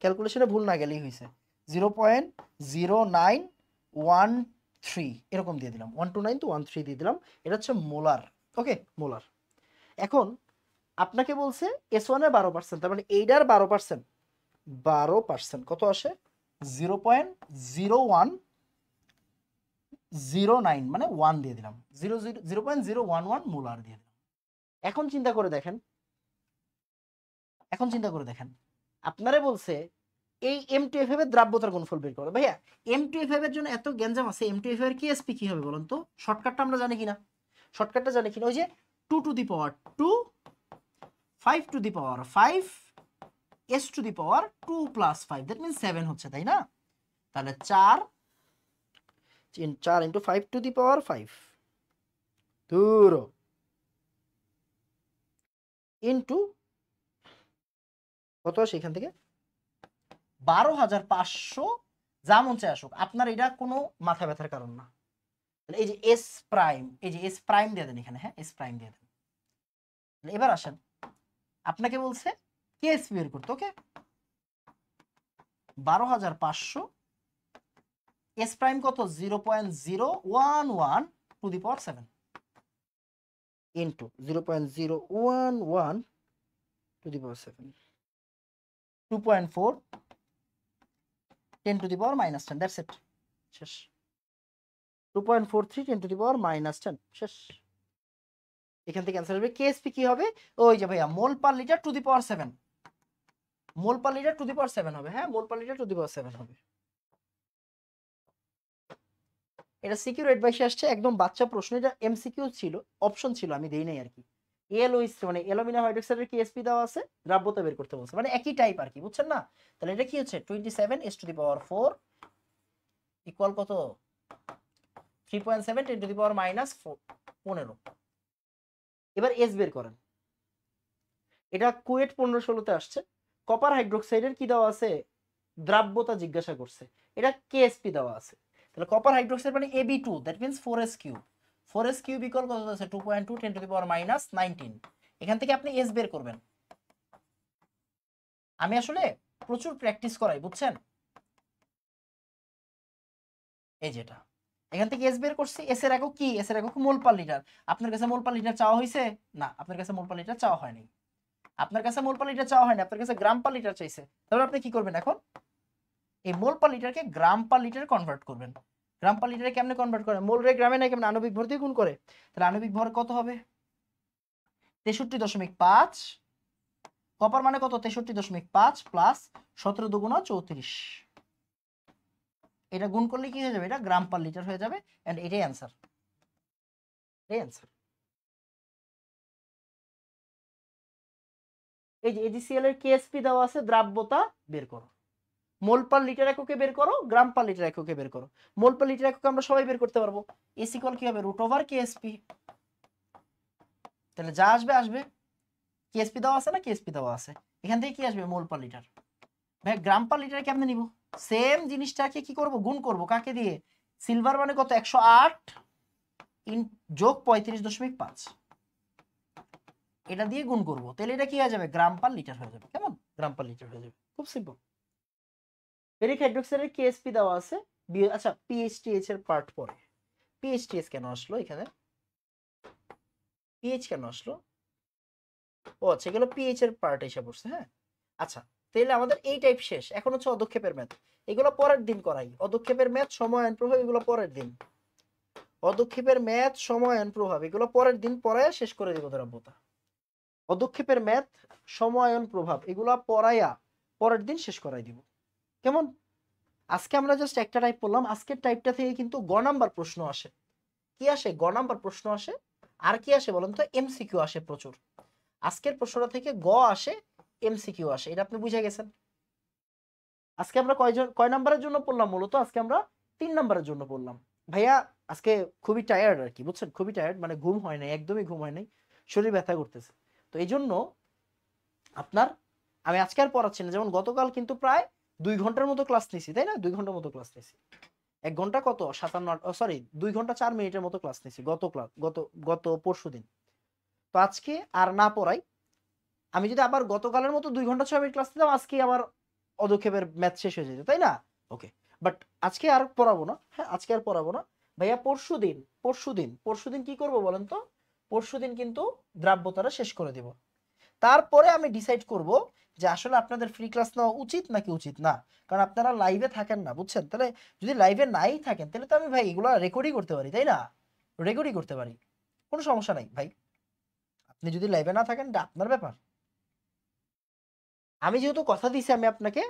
ক্যালকুলেশনে ভুল না গেলেই হয়েছে, 0.0913 এরকম দিয়ে দিলাম, 129 to 13 দিয়ে দিলাম, এটা হচ্ছে মোলার। ওকে মোলার। এখন আপনাকে বলছে S1 এর 12%, তার মানে এইটার 12%, 12% কত আসে 0.0109, মানে 1 দিয়ে দিলাম, 0.011 মোলার দিয়ে দিলাম। এখন চিন্তা করে দেখেন, এখন চিন্তা করে দেখেন আপনারে বলছে এই M2A5 এর দ্রাব্যতার গুণফল বের করো, ভাইয়া M2A5 এর জন্য এত গ্যাঞ্জাম আছে, M2A5 এর কেএসপি কি হবে বলুন তো, শর্টকাটটা আমরা জানি কিনা, শর্টকাটটা জানি কিনা, ওই যে 2 two the power 2 5 two the power 5 s to the power 2 plus 5, that means 7 হচ্ছে তাই না, তাহলে 4 ইন্টু 5 টু দি পাওয়ার 5 দূর ইন্টু কত আসে এখান থেকে 12,500, যা মন চায় আসুক, আপনার এটা কোনো মাথা ব্যথার কারণ না। এই যে এস প্রাইম, এই যে এস প্রাইম দিয়ে দেন এখানে, হ্যাঁ এস প্রাইম দিয়ে দেন। এবার আসেন আপনাকে বলছে কেএসপি বের করতে, ওকে 12,500 এস প্রাইম কত 0.011 two the power 7 into 0.011 two the power 7, 2.4 10 to the power -10, that's it, শেষ। 2.43 10 টু দি পাওয়ার -10, শেষ। এখান থেকে অ্যান্সার হবে কেএসপি কি হবে, ওই যে ভাইয়া mole per litre to the power 7, mole per litre to the power 7 হবে, হ্যাঁ মোল per litre to the power 7 হবে। এটা সিকিউর অ্যাডভাইসে আসছে, একদম বাচ্চা প্রশ্ন, এটা এমসিকিউ ছিল, অপশন ছিল, আমি দেই নাই আর কি। এলওইস মানে অ্যালুমিনিয়াম হাইড্রোক্সাইডের কেএসপি দেওয়া আছে, দ্রাব্যতা বের করতে বলছে, মানে একই টাইপ আর কি, বুঝছেন না। তাহলে এটা কি হচ্ছে 27 s to the power 4 equal কত 3.7 10 টু দি পাওয়ার -15। এবার এস বের করেন, এটা কুয়েট 1516 তে আসছে। কপার হাইড্রোক্সাইডের কি দেওয়া আছে, দ্রাব্যতা জিজ্ঞাসা করছে, এটা কেএসপি দেওয়া আছে। তাহলে কপার হাইড্রোক্সাইড মানে Ab2, that means 4s3, 4s3 equal কত আছে 2.2 10 টু দি পাওয়ার -19। এখান থেকে আপনি এস বের করবেন, আমি আসলে প্রচুর প্র্যাকটিস করাই বুঝছেন, এই যেটা এখান থেকে এস বের করছি, এস এর একক কি, এস এর একক মোল পার লিটার। আপনার কাছে মোল পার লিটার চাওয়া হয়েছে না, আপনার কাছে মোল পার লিটার চাওয়া হয়নি, আপনার কাছে মোল পার লিটার চাওয়া হয়নি, আপনার কাছে গ্রাম পার লিটার চাইছে। তাহলে আপনি কি করবেন, এখন এই মোল পার লিটারকে গ্রাম পার লিটারে কনভার্ট করবেন। গ্রাম পার লিটারে কেমনে কনভার্ট করে, মোল রে গ্রামে না কেমন আণবিক ভর দিয়ে গুণ করে, তাহলে আণবিক ভর কত হবে 63.5 কপার মানে কত 63.5 প্লাস 17 দুগুণা 34, এটা গুণ করলে কি হয়ে যাবে, এটা গ্রাম পার লিটার হয়ে যাবে। এন্ড এটাই অ্যান্সার, এটাই অ্যান্সার। এই যে এজিসিএল এর কেএসপি দেওয়া আছে, দ্রাব্যতা বের করো, মোল পার লিটার এককে বের করো, গ্রাম পার লিটার এককে বের করো। মোল পার লিটার এককে আমরা সবাই বের করতে পারবো, এস ইকুয়াল কি হবে রুট ওভার কেএসপি, তাহলে যা আসবে আসবে। কেএসপি দেওয়া আছে না, কেএসপি দেওয়া আছে, এখান থেকে কি আসবে মোল পার লিটার। ভাই গ্রাম পার লিটার কেমনে নিব, সেম জিনিসটাকে কি করব গুণ করব, কাকে দিয়ে, সিলভার মানে কত 108 যোগ 35.5, এটা দিয়ে গুণ করব, তাহলে এটা কি হয়ে যাবে গ্রাম পার লিটার হয়ে যাবে। কেমন, গ্রাম পার লিটার হয়ে যাবে, খুব সিম্পল। ফেরিক হাইড্রোক্সাইডের কেএসপি দেওয়া আছে, আচ্ছা পিএইচটিএইচ এর পার্ট পরে, পিএইচটিএইচ কেন আসলো এখানে, পিএইচ কেন আসলো, ও আচ্ছা এগুলো পিএইচ এর পার্ট এসে পড়ছে। হ্যাঁ আচ্ছা, তাহলে আমাদের এই টাইপ শেষ, এখন হচ্ছে অদক্ষেপের ম্যাথ, এগুলো পরের দিন করাই। অদক্ষেপের ম্যাথ, সময়ায়ন প্রভাব, এগুলো পরের দিন। অদক্ষেপের ম্যাথ, সময়ায়ন প্রভাব, এগুলো পরের দিন পড়ায়া শেষ করে দিব দ্রাব্যতা। অদক্ষেপের ম্যাথ, সময়ায়ন প্রভাব, এগুলো পড়ায়া পরের দিন শেষ করাই দিব। কেমন, আজকে আমরা জাস্ট একটা টাইপ পড়লাম, আজকের টাইপটা থেকে কিন্তু গ নাম্বার প্রশ্ন আসে। কি আসে, গ নাম্বার প্রশ্ন আসে। আর কি আসে বলেন তো, এমসিকিউ আসে প্রচুর। আজকের প্রশ্নটা থেকে গ আসে, এমসিকিউ আসে, এটা আপনি বুঝে গেছেন। আজকে আমরা কয় নাম্বারের জন্য পড়লাম, মূলত আজকে আমরা 3 নাম্বারের জন্য পড়লাম। ভাইয়া আজকে খুবই টায়ার্ড আর কি, বুঝছেন, খুবই টায়ার্ড, মানে ঘুম হয় নাই, একদমই ঘুম হয় নাই, শরীর ব্যথা করতেছে। তো এই জন্য আপনার আমি আজকে আর পড়াচ্ছি না, যেমন গতকাল কিন্তু প্রায় 2 ঘন্টার মতো ক্লাস নিছি, তাই না, 2 ঘন্টার মতো ক্লাস নিছি। 1 ঘন্টা কত 57, সরি 2 ঘন্টা 4 মিনিটের মতো ক্লাস নিছি গত পরশু দিন। তো আজকে আর না পড়াই, আমি যদি আবার গতকালের মতো 2 ঘন্টা 6 মিনিট ক্লাস নিতাম, আজকে আবার অদক্ষেপের ম্যাথ শেষ হয়ে যেত, তাই না। ওকে, বাট আজকে আর পড়াবো না। হ্যাঁ আজকে আর পড়াবো না ভাইয়া, পরশুদিন কি করব বলেন তো, পরশুদিন কিন্তু দ্রাব্যতাটা শেষ করে দিব। তারপরে আমি ডিসাইড করব যে আসলে আপনাদের ফ্রি ক্লাস নেওয়া উচিত নাকি উচিত না, কারণ আপনারা লাইভে থাকেন না, বুঝছেন। তাহলে যদি লাইভে নাই থাকেন, তাহলে তো আমি ভাই এগুলো রেকর্ডই করতে পারি, তাই না, রেকর্ডই করতে পারি, কোনো সমস্যা নাই ভাই। আপনি যদি লাইভে না থাকেন, এটা আপনার ব্যাপার। আমি যেহেতু কথা দিছি আমি আপনাকে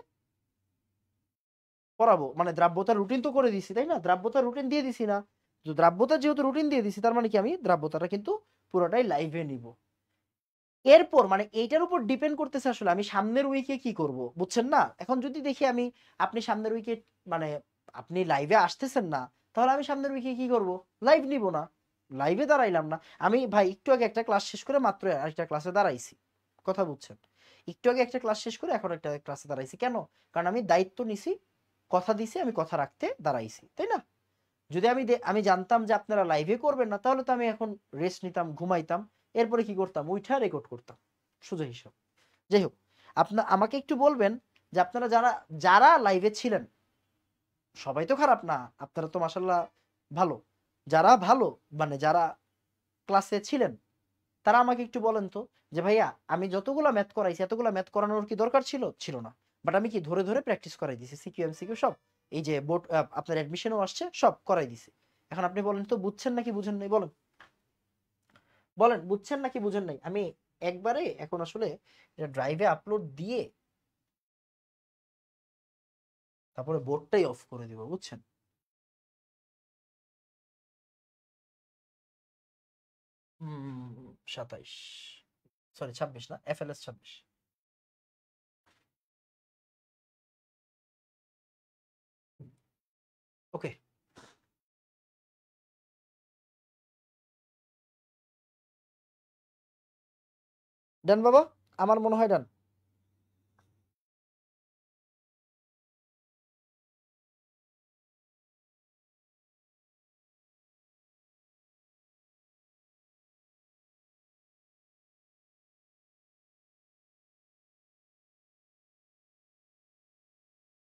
পড়াবো, মানে দ্রাব্যতার রুটিন তো করে দিছি, তাই না, দ্রাব্যতার রুটিন দিয়ে দিছি না, তো দ্রাব্যতার যেহেতু রুটিন দিয়ে দিছি, তার মানে কি আমি দ্রাব্যতাটা কিন্তু পুরোটাই লাইভে নিব। এরপর মানে এইটার উপর ডিপেন্ড করতেছে আসলে আমি সামনের উইকে কি করব, বুঝছেন না। এখন যদি দেখি আমি, আপনি সামনের উইকে মানে আপনি লাইভে আসতেছেন না, তাহলে আমি সামনের উইকে কি করব, লাইভ নিব না, লাইভে দাঁড়াইলাম না। আমি ভাই একটু আগে একটা ক্লাস শেষ করে মাত্র আরেকটা ক্লাসে দাঁড়াইছি, কথা বুঝছেন, একটু আগে একটা ক্লাস শেষ করে এখন একটা ক্লাসে দাঁড়াইছি, কেন, কারণ আমি দায়িত্ব নিছি, কথা দিছি, আমি কথা রাখতে দাঁড়াইছি, তাই না। যদি আমি জানতাম যে আপনারা লাইভে করবেন না, তাহলে তো আমি এখন রেস্ট নিতাম, ঘুমাইতাম, এরপরে কি করতাম, উঠা রেকর্ড করতাম, সোজা হিসাব। যাই হোক, আমাকে একটু বলবেন যে আপনারা যারা যারা লাইভে ছিলেন, সবাই তো খারাপ না, আপনারা তো মাশাআল্লাহ ভালো, যারা ভালো মানে যারা ক্লাসে ছিলেন, তারা আমাকে একটু বলেন তো যে ভাইয়া আমি যতগুলা ম্যাথ করাইছি, এতগুলা ম্যাথ করানোর কি দরকার ছিল, ছিল না, বাট আমি কি ধরে ধরে প্র্যাকটিস করাই দিছি, সিকিউ এমসিকিউ সব, এই যে বোর্ড আপনার অ্যাডমিশনও আসছে, সব করাই দিছি। এখন আপনি বলেন তো বুঝছেন নাকি বুঝেন নাই, বলেন বলেন বুঝছেন নাকি বুঝেন নাই। আমি একবারে এখন আসলে এটা ড্রাইভে আপলোড দিয়ে তারপরে বোর্ডটাই অফ করে দিব, বুঝছেন। 27, সরি 26 না, FLS 26। ওকে ডান বাবা, আমার মনে হয় ডান।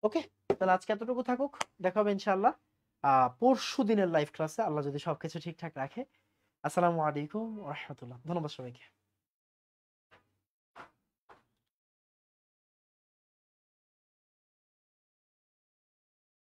ওকে, তাহলে আজকে এতটুকু থাকুক, দেখা হবে ইনশাআল্লাহ পরশু দিনের লাইভ ক্লাসে, আল্লাহ যদি সবকিছু ঠিকঠাক রাখে। আসসালামু আলাইকুম ওয়া রাহমাতুল্লাহ, ধন্যবাদ সবাইকে।